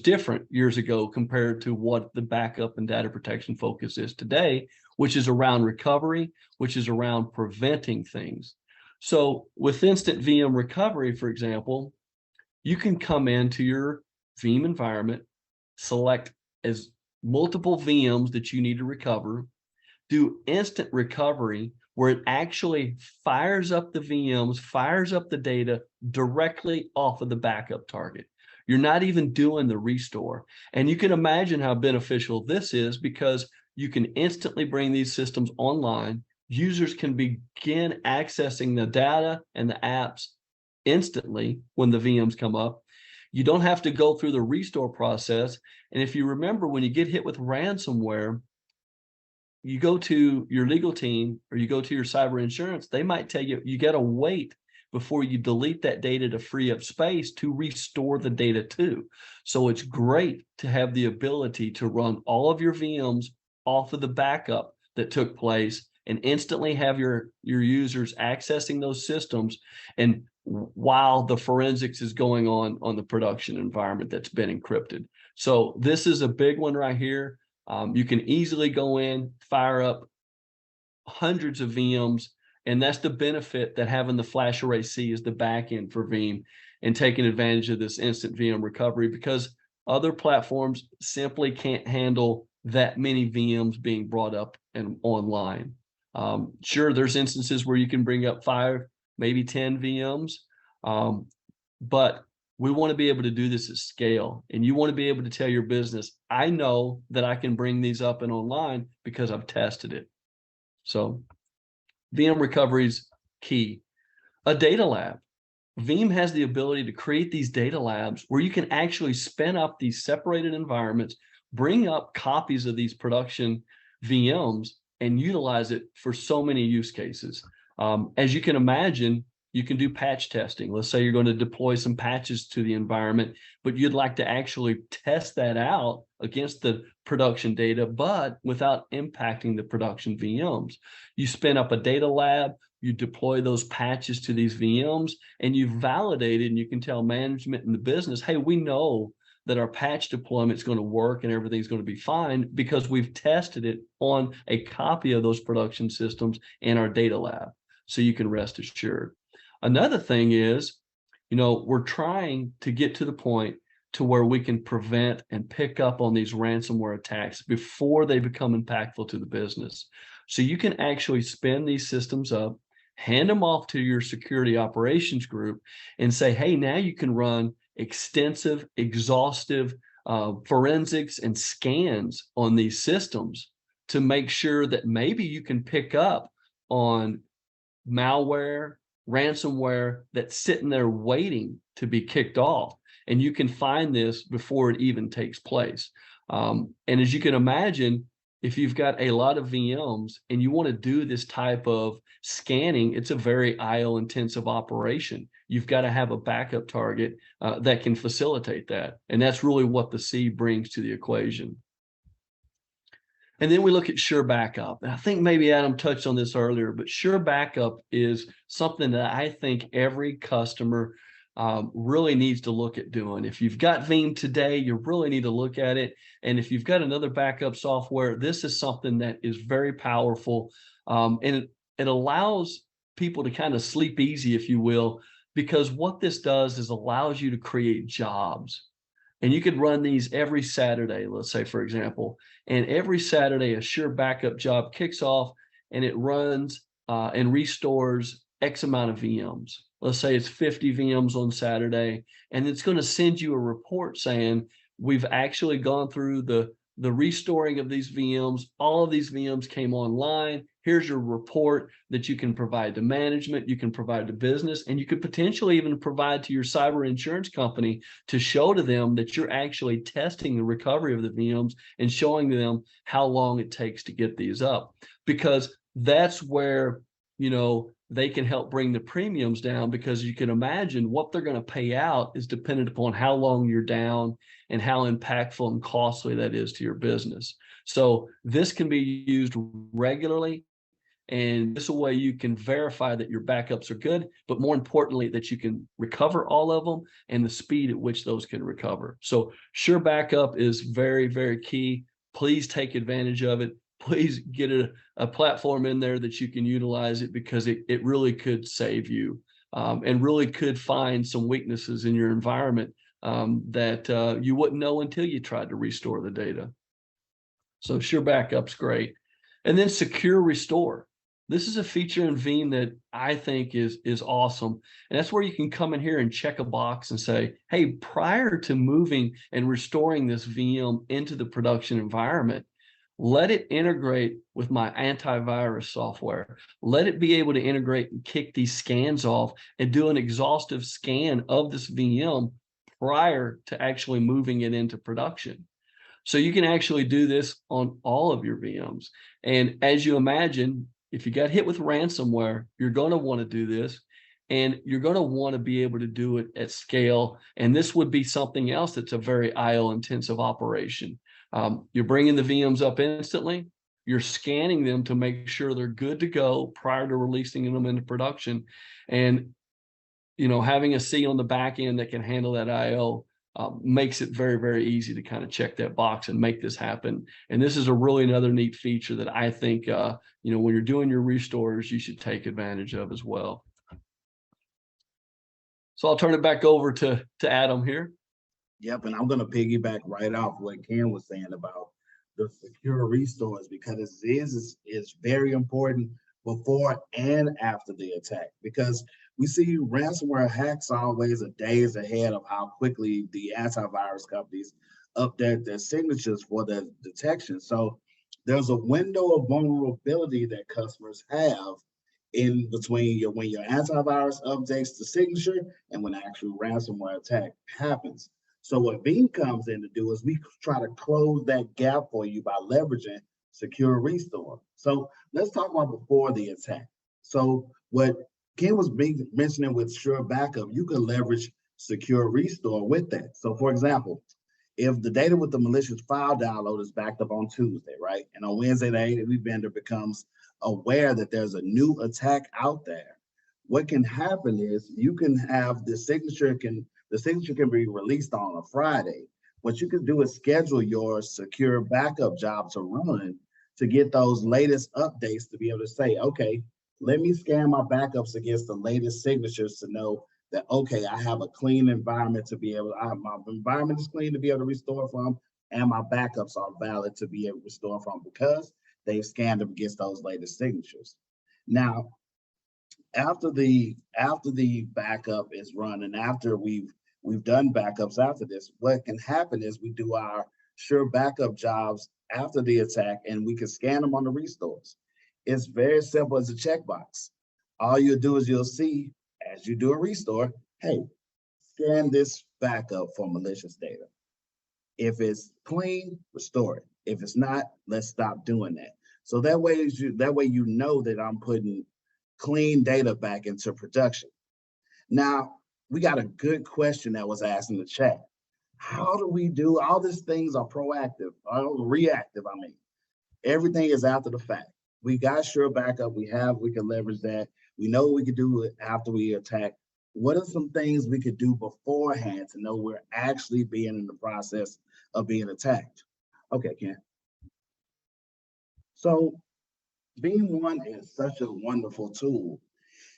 different years ago compared to what the backup and data protection focus is today, which is around recovery, which is around preventing things. So with instant VM recovery, for example, you can come into your Veeam environment, select as multiple VMs that you need to recover, do instant recovery where it actually fires up the VMs, fires up the data directly off of the backup target. You're not even doing the restore. And you can imagine how beneficial this is because you can instantly bring these systems online. Users can begin accessing the data and the apps instantly when the VMs come up. You don't have to go through the restore process. And if you remember, when you get hit with ransomware, you go to your legal team or you go to your cyber insurance, they might tell you, you got to wait before you delete that data to free up space to restore the data too. So it's great to have the ability to run all of your VMs off of the backup that took place and instantly have your users accessing those systems, and while the forensics is going on the production environment that's been encrypted. So this is a big one right here. You can easily go in, fire up hundreds of VMs, and that's the benefit that having the FlashArray//C is the backend for Veeam and taking advantage of this instant VM recovery because other platforms simply can't handle that many VMs being brought up and online. Sure, there's instances where you can bring up 5, maybe 10 VMs, but we want to be able to do this at scale, and you want to be able to tell your business, I know that I can bring these up and online because I've tested it. So VM recovery is key. A data lab. Veeam has the ability to create these data labs where you can actually spin up these separated environments, bring up copies of these production VMs, and utilize it for so many use cases. As you can imagine, you can do patch testing. Let's say you're going to deploy some patches to the environment, but you'd like to actually test that out against the production data, but without impacting the production VMs. You spin up a data lab, you deploy those patches to these VMs, and you validate it, and you can tell management and the business, hey, we know that our patch deployment is going to work and everything's going to be fine because we've tested it on a copy of those production systems in our data lab. So you can rest assured. Another thing is, we're trying to get to the point to where we can prevent and pick up on these ransomware attacks before they become impactful to the business. So you can actually spin these systems up, hand them off to your security operations group and say, hey, now you can run extensive, exhaustive forensics and scans on these systems to make sure that maybe you can pick up on malware, ransomware that's sitting there waiting to be kicked off. And you can find this before it even takes place. And as you can imagine, if you've got a lot of VMs and you want to do this type of scanning, it's a very IO intensive operation. You've got to have a backup target that can facilitate that. And that's really what the C brings to the equation. And then we look at sure backup. And I think maybe Adam touched on this earlier, but sure backup is something that I think every customer really needs to look at doing. If you've got Veeam today, you really need to look at it. And if you've got another backup software, this is something that is very powerful. And it allows people to kind of sleep easy, if you will, because what this does is allows you to create jobs. And you could run these every Saturday, let's say, for example, and every Saturday, a sure backup job kicks off and it runs and restores X amount of VMs. Let's say it's 50 VMs on Saturday, and it's going to send you a report saying we've actually gone through the restoring of these VMs. All of these VMs came online. Here's your report that you can provide to management, you can provide to business, and you could potentially even provide to your cyber insurance company to show to them that you're actually testing the recovery of the VMs and showing them how long it takes to get these up. Because that's where, you know, they can help bring the premiums down, because you can imagine what they're going to pay out is dependent upon how long you're down and how impactful and costly that is to your business. So this can be used regularly, and this is a way you can verify that your backups are good, but more importantly, that you can recover all of them and the speed at which those can recover. So Sure Backup is very, very key. Please take advantage of it. Please get a platform in there that you can utilize it, because it really could save you, and really could find some weaknesses in your environment that you wouldn't know until you tried to restore the data. So Sure Backup's great. And then Secure Restore. This is a feature in Veeam that I think is awesome. And that's where you can come in here and check a box and say, hey, prior to moving and restoring this VM into the production environment, let it integrate with my antivirus software. Let it be able to integrate and kick these scans off and do an exhaustive scan of this VM prior to actually moving it into production. So you can actually do this on all of your VMs. And as you imagine, if you got hit with ransomware, you're going to want to do this, and you're going to want to be able to do it at scale. And this would be something else that's a very IO intensive operation. You're bringing the VMs up instantly. You're scanning them to make sure they're good to go prior to releasing them into production. And, you know, having a C on the back end that can handle that IO makes it very, very easy to kind of check that box and make this happen. And this is a really another neat feature that I think, you know, when you're doing your restores, you should take advantage of as well. So I'll turn it back over to Adam here. Yep, and I'm going to piggyback right off what Ken was saying about the secure restores, because it's very important before and after the attack, because we see ransomware hacks always a days ahead of how quickly the antivirus companies update their signatures for the detection. So there's a window of vulnerability that customers have in between when your antivirus updates the signature and when the actual ransomware attack happens. So what Veeam comes in to do is we try to close that gap for you by leveraging Secure Restore. So let's talk about before the attack. So what Ken was mentioning with Sure Backup, you can leverage Secure Restore with that. So for example, if the data with the malicious file download is backed up on Tuesday, right? And on Wednesday, the AV vendor becomes aware that there's a new attack out there. What can happen is you can have the signature can be released on a Friday. What you can do is schedule your secure backup job to run to get those latest updates, to be able to say, okay, let me scan my backups against the latest signatures to know that, okay, I have a clean environment to be able to, my environment is clean to be able to restore from, and my backups are valid to be able to restore from, because they've scanned them against those latest signatures. Now, after the backup is run, and after we've done backups after this, what can happen is we do our Sure Backup jobs after the attack, and we can scan them on the restores. It's very simple as a checkbox. All you'll do is you'll see, as you do a restore, hey, scan this backup for malicious data. If it's clean, restore it. If it's not, let's stop doing that. So that way you know that I'm putting clean data back into production. Now, we got a good question that was asked in the chat. How do we do all these things? Are proactive or reactive? I mean, everything is after the fact. We got Sure Backup. We can leverage that. We know we could do it after we attack. What are some things we could do beforehand to know we're actually being in the process of being attacked? Okay, Ken. So Veeam is such a wonderful tool,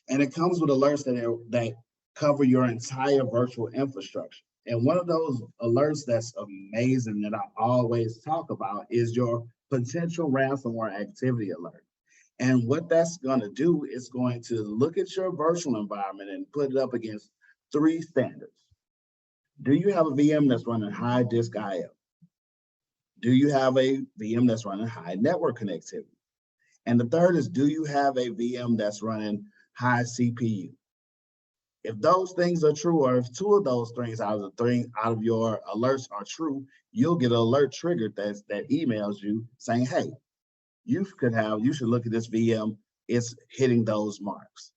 and it comes with alerts that cover your entire virtual infrastructure. And one of those alerts that's amazing that I always talk about is your potential ransomware activity alert. And what that's going to do is going to look at your virtual environment and put it up against 3 standards. Do you have a VM that's running high disk IO? Do you have a VM that's running high network connectivity? And the third is, do you have a VM that's running high CPU? If those things are true, or if 2 of those things out of your alerts are true, you'll get an alert triggered that emails you saying, hey, you should look at this VM, it's hitting those marks.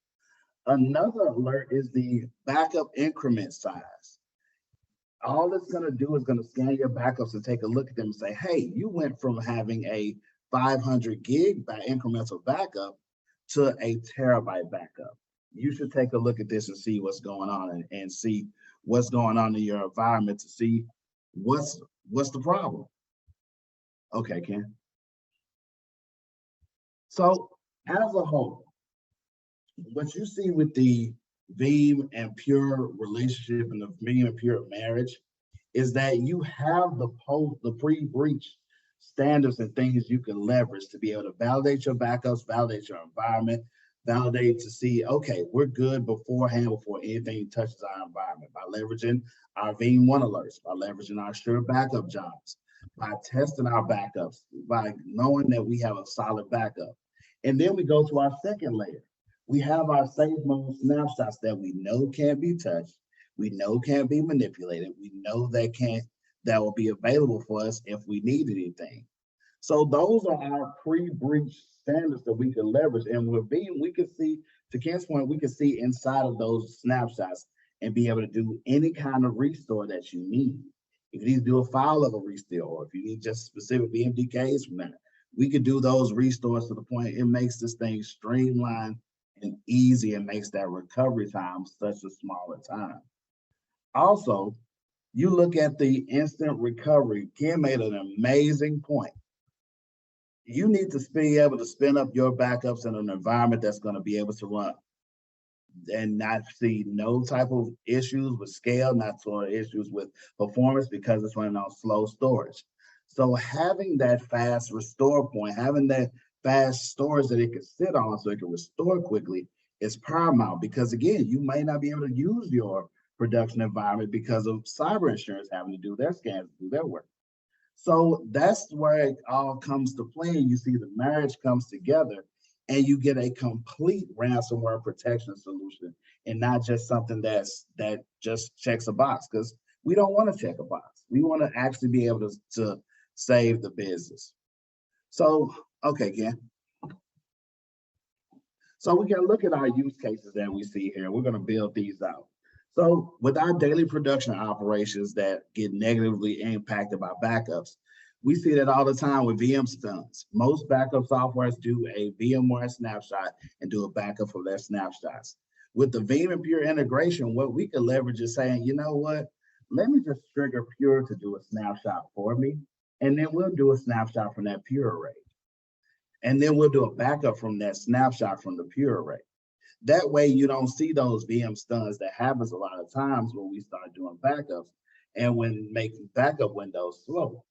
Another alert is the backup increment size. All it's going to do is going to scan your backups and take a look at them and say, hey, you went from having a 500 gig by incremental backup to a terabyte backup. You should take a look at this and see what's going on and see what's going on in your environment to see what's the problem. Okay, Ken. So as a whole, what you see with the Veeam and Pure relationship and the Veeam and Pure marriage is that you have the pre-breach standards and things you can leverage to be able to validate your backups, validate your environment, validate to see, okay, we're good beforehand before anything touches our environment by leveraging our Veeam One alerts, by leveraging our Sure backup jobs, by testing our backups, by knowing that we have a solid backup. And then we go to our second layer. We have our safe mode snapshots that we know can't be touched, we know can't be manipulated, we know that will be available for us if we need anything. So those are our pre-breach standards that we can leverage. And with Veeam, we can see, to Ken's point, we can see inside of those snapshots and be able to do any kind of restore that you need. If you need to do a file level restore, or if you need just specific VMDKs from that, we could do those restores to the point it makes this thing streamlined and easy and makes that recovery time such a smaller time. Also, you look at the instant recovery. Ken made an amazing point. You need to be able to spin up your backups in an environment that's going to be able to run and not see no type of issues with scale, not sort of issues with performance because it's running on slow storage. So having that fast restore point, having that fast storage that it can sit on so it can restore quickly is paramount, because again, you may not be able to use your production environment because of cyber insurance having to do their scans, do their work. So that's where it all comes to play. And you see the marriage comes together and you get a complete ransomware protection solution and not just something that just checks a box, because we don't want to check a box. We want to actually be able to save the business. So, okay, Ken. So we can look at our use cases that we see here. We're going to build these out. So with our daily production operations that get negatively impacted by backups, we see that all the time with VM stuns. Most backup softwares do a VMware snapshot and do a backup of their snapshots. With the Veeam and Pure integration, what we can leverage is saying, you know what, let me just trigger Pure to do a snapshot for me, and then we'll do a snapshot from that Pure array. And then we'll do a backup from that snapshot from the Pure array. That way you don't see those VM stuns that happens a lot of times when we start doing backups and when making backup windows slow.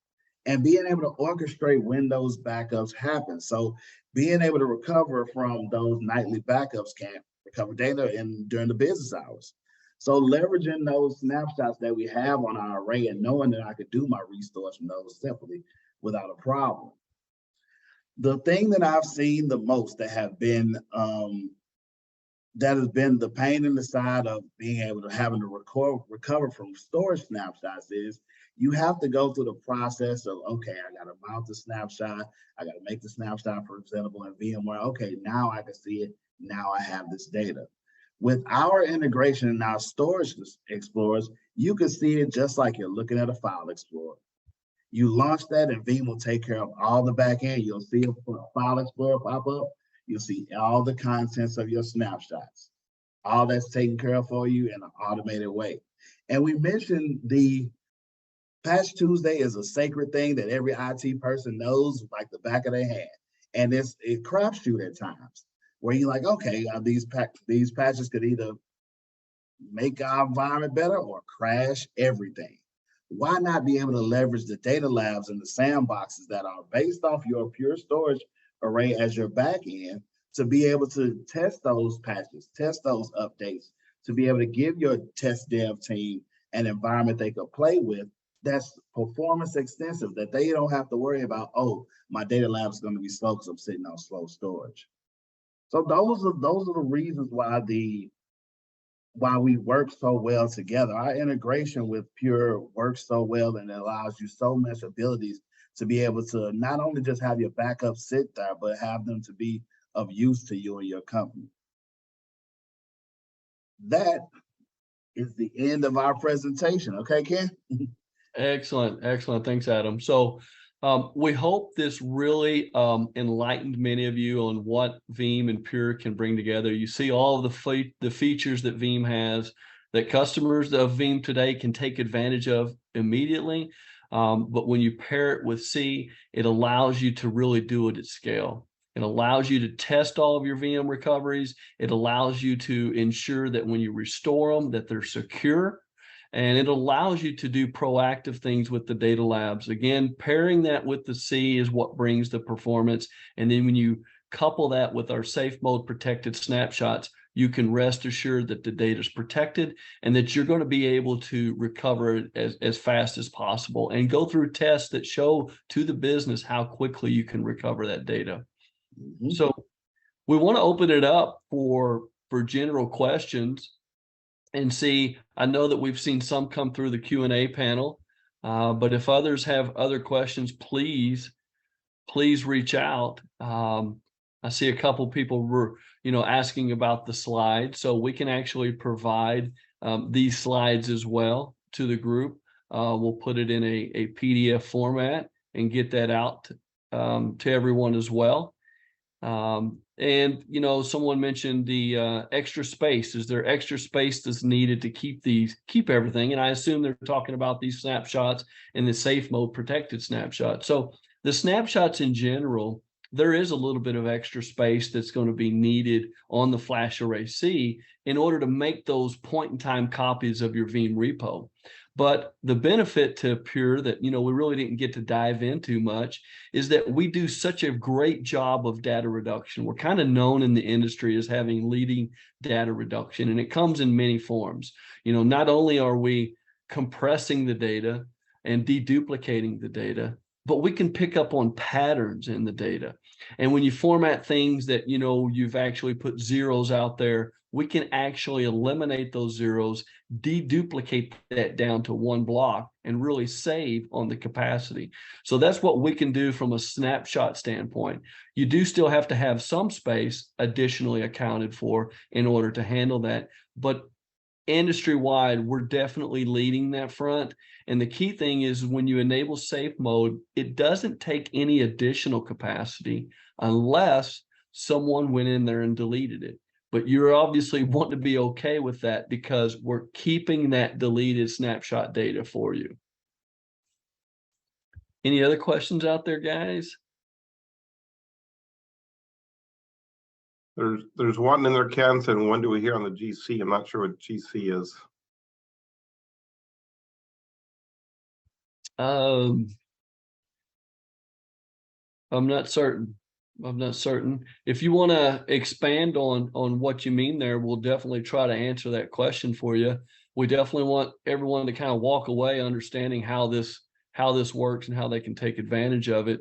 And being able to orchestrate when those backups happen. So being able to recover from those nightly backups can't recover data during the business hours. So leveraging those snapshots that we have on our array and knowing that I could do my restores from those simply without a problem. The thing that I've seen the most that has been the pain in the side of being able to having to recover from storage snapshots is you have to go through the process of, okay, I got to mount the snapshot. I got to make the snapshot presentable in VMware. Okay, now I can see it. Now I have this data. With our integration in our storage explorers, you can see it just like you're looking at a file explorer. You launch that and Veeam will take care of all the back end. You'll see a file explorer pop up. You'll see all the contents of your snapshots. All that's taken care of for you in an automated way. And we mentioned the Patch Tuesday is a sacred thing that every IT person knows like the back of their hand. And it crapshoot at times where you're like, okay, these patches could either make our environment better or crash everything. Why not be able to leverage the data labs and the sandboxes that are based off your Pure Storage array as your back end to be able to test those patches, test those updates, to be able to give your test dev team an environment they could play with that's performance extensive, that they don't have to worry about, oh, my data lab is going to be slow because I'm sitting on slow storage. So those are the reasons why we work so well together. Our integration with Pure works so well, and it allows you so much abilities to be able to not only just have your backup sit there, but have them to be of use to you and your company. That is the end of our presentation. Okay, Ken? Excellent, excellent. Thanks, Adam. So we hope this really enlightened many of you on what Veeam and Pure can bring together. You see all of the features that Veeam has that customers of Veeam today can take advantage of immediately. But when you pair it with C, it allows you to really do it at scale. It allows you to test all of your VM recoveries. It allows you to ensure that when you restore them, that they're secure. And it allows you to do proactive things with the data labs. Again, pairing that with the C is what brings the performance. And then when you couple that with our safe mode protected snapshots, you can rest assured that the data is protected and that you're going to be able to recover it as fast as possible and go through tests that show to the business how quickly you can recover that data. Mm-hmm. So we want to open it up for general questions and see. I know that we've seen some come through the Q&A panel, but if others have other questions, please reach out. I see a couple people were, asking about the slides, so we can actually provide these slides as well to the group. We'll put it in a PDF format and get that out to everyone as well. And someone mentioned the extra space. Is there extra space that's needed to keep everything? And I assume they're talking about these snapshots and the safe mode protected snapshot. So the snapshots in general, there is a little bit of extra space that's going to be needed on the flash array C in order to make those point-in-time copies of your Veeam repo. But the benefit to Pure that, we really didn't get to dive into much is that we do such a great job of data reduction. We're kind of known in the industry as having leading data reduction, and it comes in many forms. Not only are we compressing the data and deduplicating the data, but we can pick up on patterns in the data. And when you format things that, you've actually put zeros out there, we can actually eliminate those zeros, deduplicate that down to one block, and really save on the capacity. So that's what we can do from a snapshot standpoint. You do still have to have some space additionally accounted for in order to handle that. But industry-wide, we're definitely leading that front. And the key thing is when you enable safe mode, it doesn't take any additional capacity unless someone went in there and deleted it. But you're obviously want to be okay with that because we're keeping that deleted snapshot data for you. Any other questions out there, guys? There's one in there, Ken, and when do we hear on the GC? I'm not sure what GC is. I'm not certain. If you want to expand on what you mean there, we'll definitely try to answer that question for you. We definitely want everyone to kind of walk away understanding how this works and how they can take advantage of it.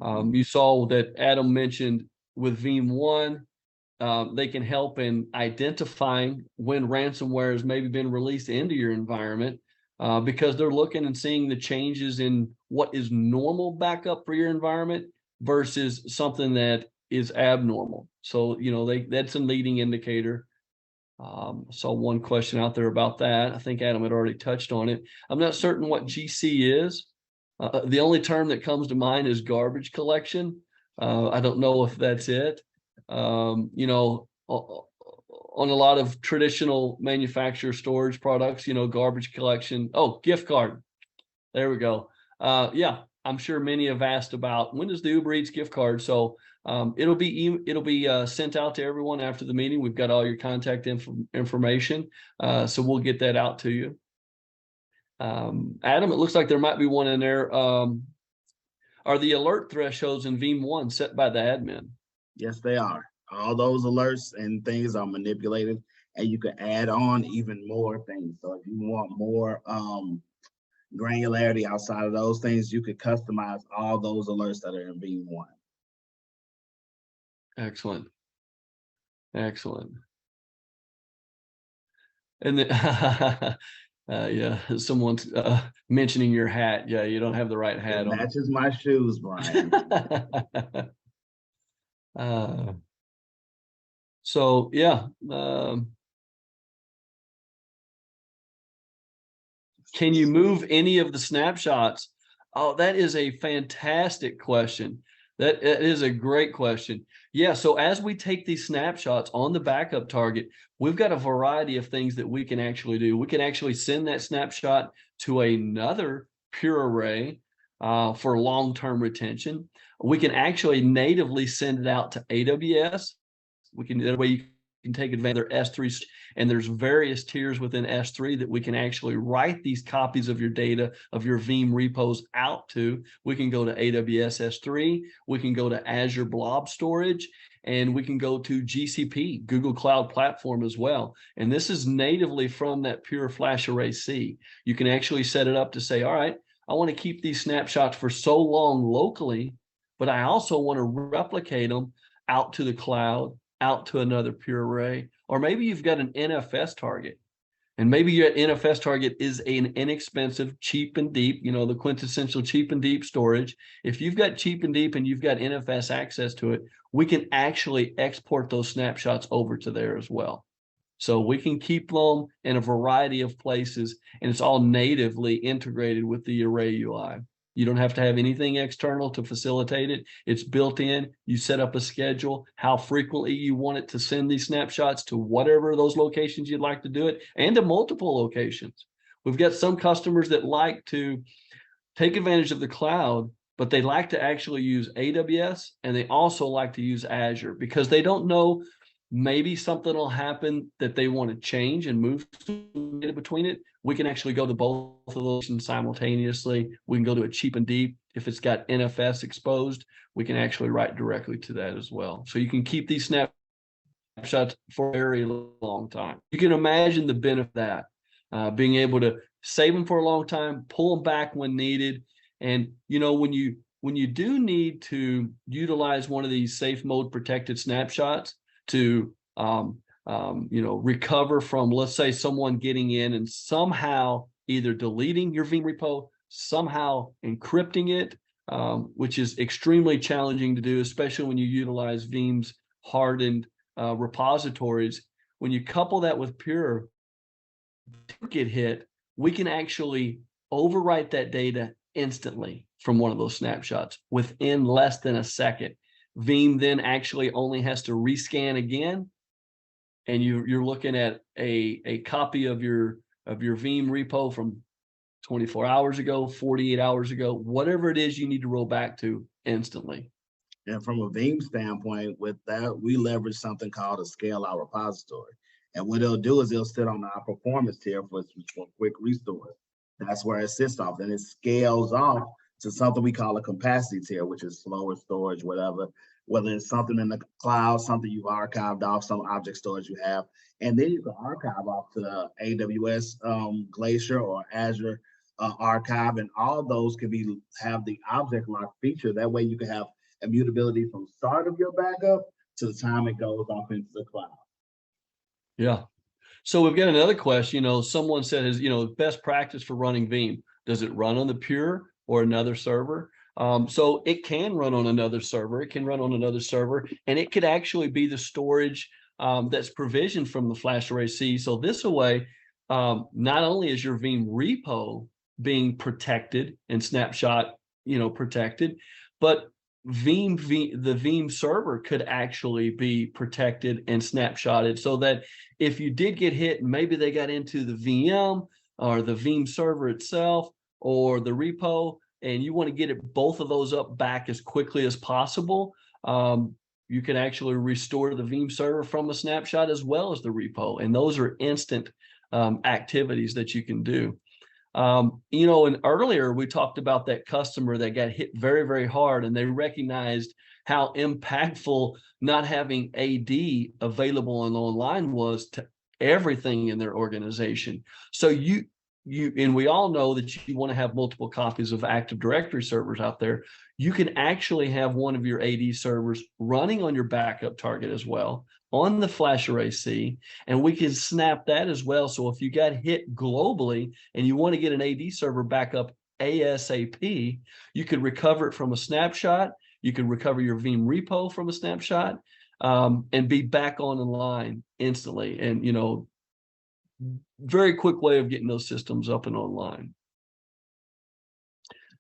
You saw that Adam mentioned with Veeam 1, they can help in identifying when ransomware has maybe been released into your environment because they're looking and seeing the changes in what is normal backup for your environment versus something that is abnormal. So, that's a leading indicator. Saw one question out there about that. I think Adam had already touched on it. I'm not certain what GC is. The only term that comes to mind is garbage collection. I don't know if that's it. On a lot of traditional manufacturer storage products, garbage collection. Oh, gift card. There we go. Yeah, I'm sure many have asked about when does the Uber Eats gift card. So it'll be sent out to everyone after the meeting. We've got all your contact information, so we'll get that out to you. Adam, it looks like there might be one in there. Are are the alert thresholds in Veeam set by the admin? Yes, they are. All those alerts and things are manipulated, and you can add on even more things. So if you want more granularity outside of those things, you could customize all those alerts that are in Veeam 1. Excellent. Excellent. And then, yeah, someone's mentioning your hat. Yeah, you don't have the right hat It on. matches my shoes, Brian. So yeah, can you move any of the snapshots? Oh, that is a fantastic question. That is a great question. Yeah, so as we take these snapshots on the backup target, we've got a variety of things that we can actually do. We can actually send that snapshot to another Pure array for long-term retention. We can actually natively send it out to AWS. We can, that way you can take advantage of their S3, and there's various tiers within S3 that we can actually write these copies of your data, of your Veeam repos out to. We can go to AWS S3, we can go to Azure Blob Storage, and we can go to GCP, Google Cloud Platform as well. And this is natively from that Pure Flash Array C. You can actually set it up to say, all right, I want to keep these snapshots for so long locally, but I also want to replicate them out to the cloud, out to another Pure array. Or maybe you've got an NFS target, and maybe your NFS target is an inexpensive, cheap and deep, you know, the quintessential cheap and deep storage. If you've got cheap and deep and you've got NFS access to it, we can actually export those snapshots over to there as well. So we can keep them in a variety of places, and it's all natively integrated with the array UI. You don't have to have anything external to facilitate it. It's built in. You set up a schedule, how frequently you want it to send these snapshots to whatever those locations you'd like to do it, and to multiple locations. We've got some customers that like to take advantage of the cloud, but they like to actually use AWS, and they also like to use Azure because they don't know, maybe something will happen that they want to change and move between it. We can actually go to both of those simultaneously. We can go to a cheap and deep. If it's got NFS exposed, we can actually write directly to that as well. So you can keep these snapshots for a very long time. You can imagine the benefit of that, being able to save them for a long time, pull them back when needed. And, you know, when you do need to utilize one of these safe mode protected snapshots to you know, recover from, let's say, someone getting in and somehow either deleting your Veeam repo, somehow encrypting it, which is extremely challenging to do, especially when you utilize Veeam's hardened repositories. When you couple that with Pure, get hit, we can actually overwrite that data instantly from one of those snapshots within less than a second. Veeam then actually only has to rescan again, and you're looking at a copy of your Veeam repo from 24 hours ago, 48 hours ago, whatever it is you need to roll back to instantly. And from a Veeam standpoint, with that, we leverage something called a scale out repository. And what they'll do is they'll sit on our performance tier for quick restores. That's where it sits off, and it scales off to something we call a capacity tier, which is slower storage, whatever, whether it's something in the cloud, something you've archived off, some object storage you have, and then you can archive off to AWS Glacier or Azure archive, and all those can have the object lock feature. That way you can have immutability from start of your backup to the time it goes off into the cloud. Yeah. So we've got another question. You know, someone said, you know, best practice for running Veeam, does it run on the Pure or another server? So it can run on another server. It can run on another server, and it could actually be the storage that's provisioned from the Flash Array C. So this way, not only is your Veeam repo being protected and snapshot, you know, protected, but the Veeam server could actually be protected and snapshotted, so that if you did get hit, maybe they got into the VM or the Veeam server itself or the repo, and you want to get both of those up back as quickly as possible, you can actually restore the Veeam server from a snapshot as well as the repo. And those are instant activities that you can do. You know, and earlier we talked about that customer that got hit very, very hard, and they recognized how impactful not having AD available and online was to everything in their organization. So and we all know that you want to have multiple copies of Active Directory servers out there. You can actually have one of your AD servers running on your backup target as well on the FlashArray//C, and we can snap that as well. So if you got hit globally and you want to get an AD server back up ASAP, you could recover it from a snapshot. You can recover your Veeam repo from a snapshot, and be back on the line instantly. And, you know, very quick way of getting those systems up and online.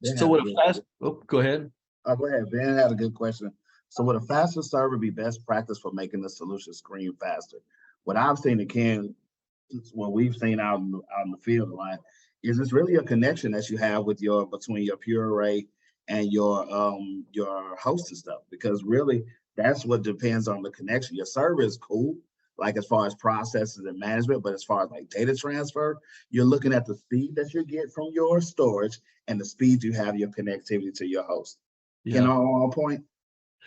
So with a fast, oh, go ahead. Go ahead. Ben had a good question. So would a faster server be best practice for making the solution screen faster? What I've seen, again, what we've seen out in the field line, is it's really a connection that you have with between your Pure Array and your hosting stuff, because really that's what depends on the connection. Your server is cool, like as far as processes and management, but as far as like data transfer, you're looking at the speed that you get from your storage and the speed you have your connectivity to your host. Yeah. You know, on point.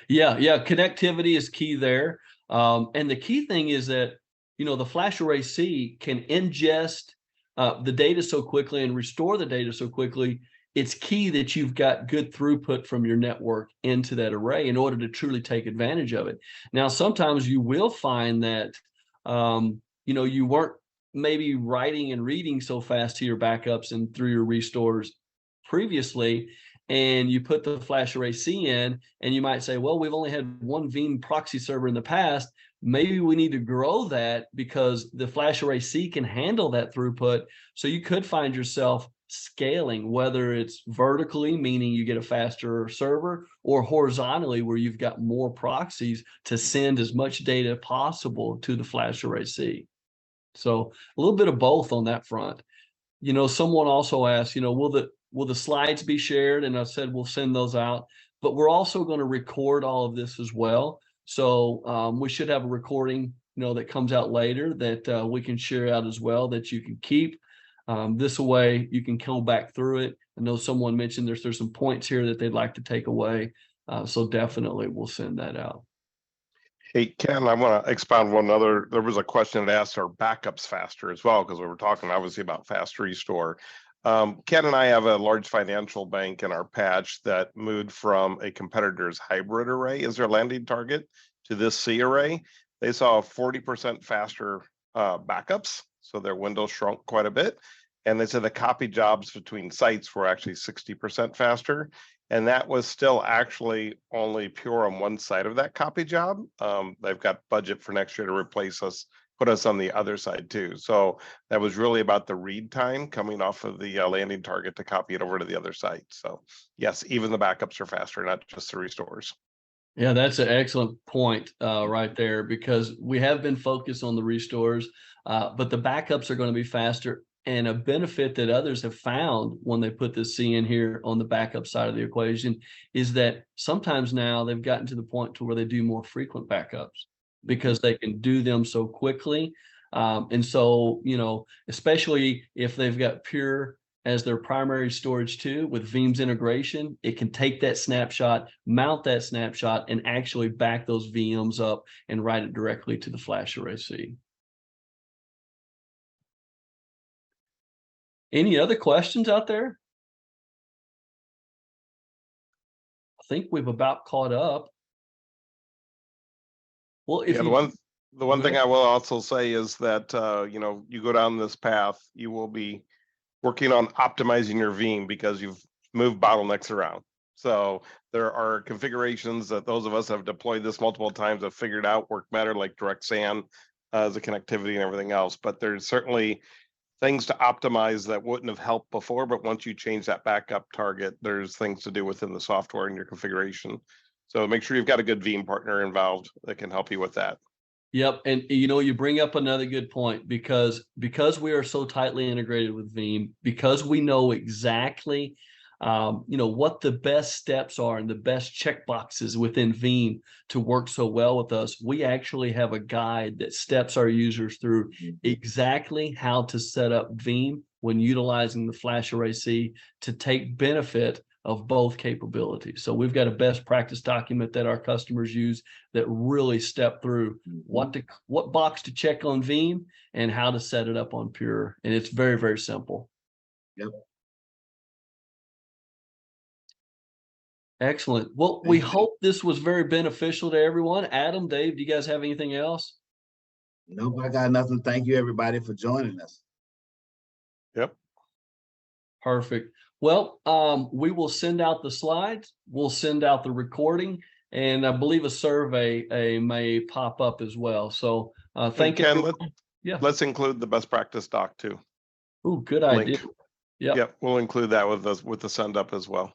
Yeah, connectivity is key there. And the key thing is that, you know, the FlashArray//C can ingest the data so quickly and restore the data so quickly. It's key that you've got good throughput from your network into that array in order to truly take advantage of it. Now, sometimes you will find that, you know, you weren't maybe writing and reading so fast to your backups and through your restores previously, and you put the FlashArray//C in, and you might say, well, we've only had one Veeam proxy server in the past. Maybe we need to grow that because the FlashArray//C can handle that throughput. So you could find yourself scaling, whether it's vertically, meaning you get a faster server, or horizontally, where you've got more proxies to send as much data possible to the FlashArray//C. So a little bit of both on that front. You know, someone also asked, you know, will the slides be shared? And I said, we'll send those out, but we're also going to record all of this as well. So we should have a recording, you know, that comes out later that we can share out as well, that you can keep. This way you can come back through it. I know someone mentioned there's some points here that they'd like to take away. So definitely we'll send that out. Hey, Ken, I want to expound one other. There was a question that asked, are backups faster as well? Because we were talking obviously about fast restore. Ken and I have a large financial bank in our patch that moved from a competitor's hybrid array as their landing target to this C array. They saw 40% faster backups, so their window shrunk quite a bit. And they said the copy jobs between sites were actually 60% faster. And that was still actually only Pure on one side of that copy job. They've got budget for next year to replace us, put us on the other side too. So that was really about the read time coming off of the landing target to copy it over to the other site. So yes, even the backups are faster, not just the restores. Yeah, that's an excellent point right there, because we have been focused on the restores, but the backups are going to be faster. And a benefit that others have found when they put this C in here on the backup side of the equation is that sometimes now they've gotten to the point to where they do more frequent backups because they can do them so quickly. And so, you know, especially if they've got Pure as their primary storage too, with Veeam's integration, it can take that snapshot, mount that snapshot, and actually back those VMs up and write it directly to the FlashArray//C. Any other questions out there? I think we've about caught up. Well, if the one thing I will also say is that you know, you go down this path, you will be working on optimizing your Veeam because you've moved bottlenecks around. So there are configurations that those of us have deployed this multiple times have figured out work better, like direct SAN as a connectivity and everything else. But there's certainly things to optimize that wouldn't have helped before, but once you change that backup target, there's things to do within the software and your configuration. So make sure you've got a good Veeam partner involved that can help you with that. Yep, and you know, you bring up another good point, because we are so tightly integrated with Veeam, because we know exactly you know, what the best steps are and the best checkboxes within Veeam to work so well with us. We actually have a guide that steps our users through exactly how to set up Veeam when utilizing the FlashArray//C to take benefit of both capabilities. So we've got a best practice document that our customers use that really step through what box to check on Veeam and how to set it up on Pure. And it's very, very simple. Yep. Excellent. Well, we hope this was very beneficial to everyone. Adam, Dave, do you guys have anything else? Nope, I got nothing. Thank you, everybody, for joining us. Yep. Perfect. Well, we will send out the slides. We'll send out the recording, and I believe a survey may pop up as well. So thank you. Let's include the best practice doc too. Oh, good idea. Yep, we'll include that with the send up as well.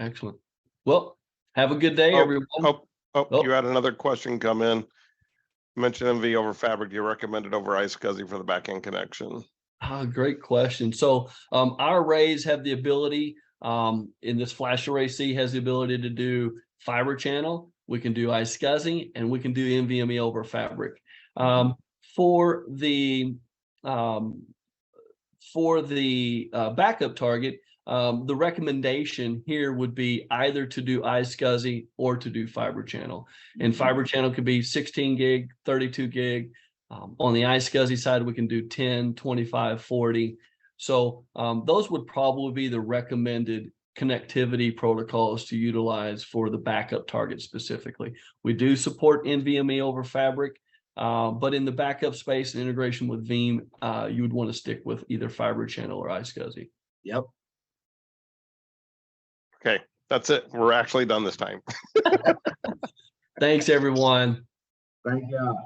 Excellent. Well, have a good day, everyone. You had another question come in. Mention MV over Fabric. You recommended over iSCSI for the backend connection. Great question. So our arrays have the ability, in this FlashArray//C has the ability to do fiber channel. We can do iSCSI, and we can do NVMe over Fabric. For the backup target, the recommendation here would be either to do iSCSI or to do fiber channel. And fiber channel could be 16 gig, 32 gig. On the iSCSI side, we can do 10, 25, 40. So those would probably be the recommended connectivity protocols to utilize for the backup target specifically. We do support NVMe over Fabric, but in the backup space and integration with Veeam, you would want to stick with either fiber channel or iSCSI. Yep. Okay, that's it. We're actually done this time. Thanks, everyone. Thank you.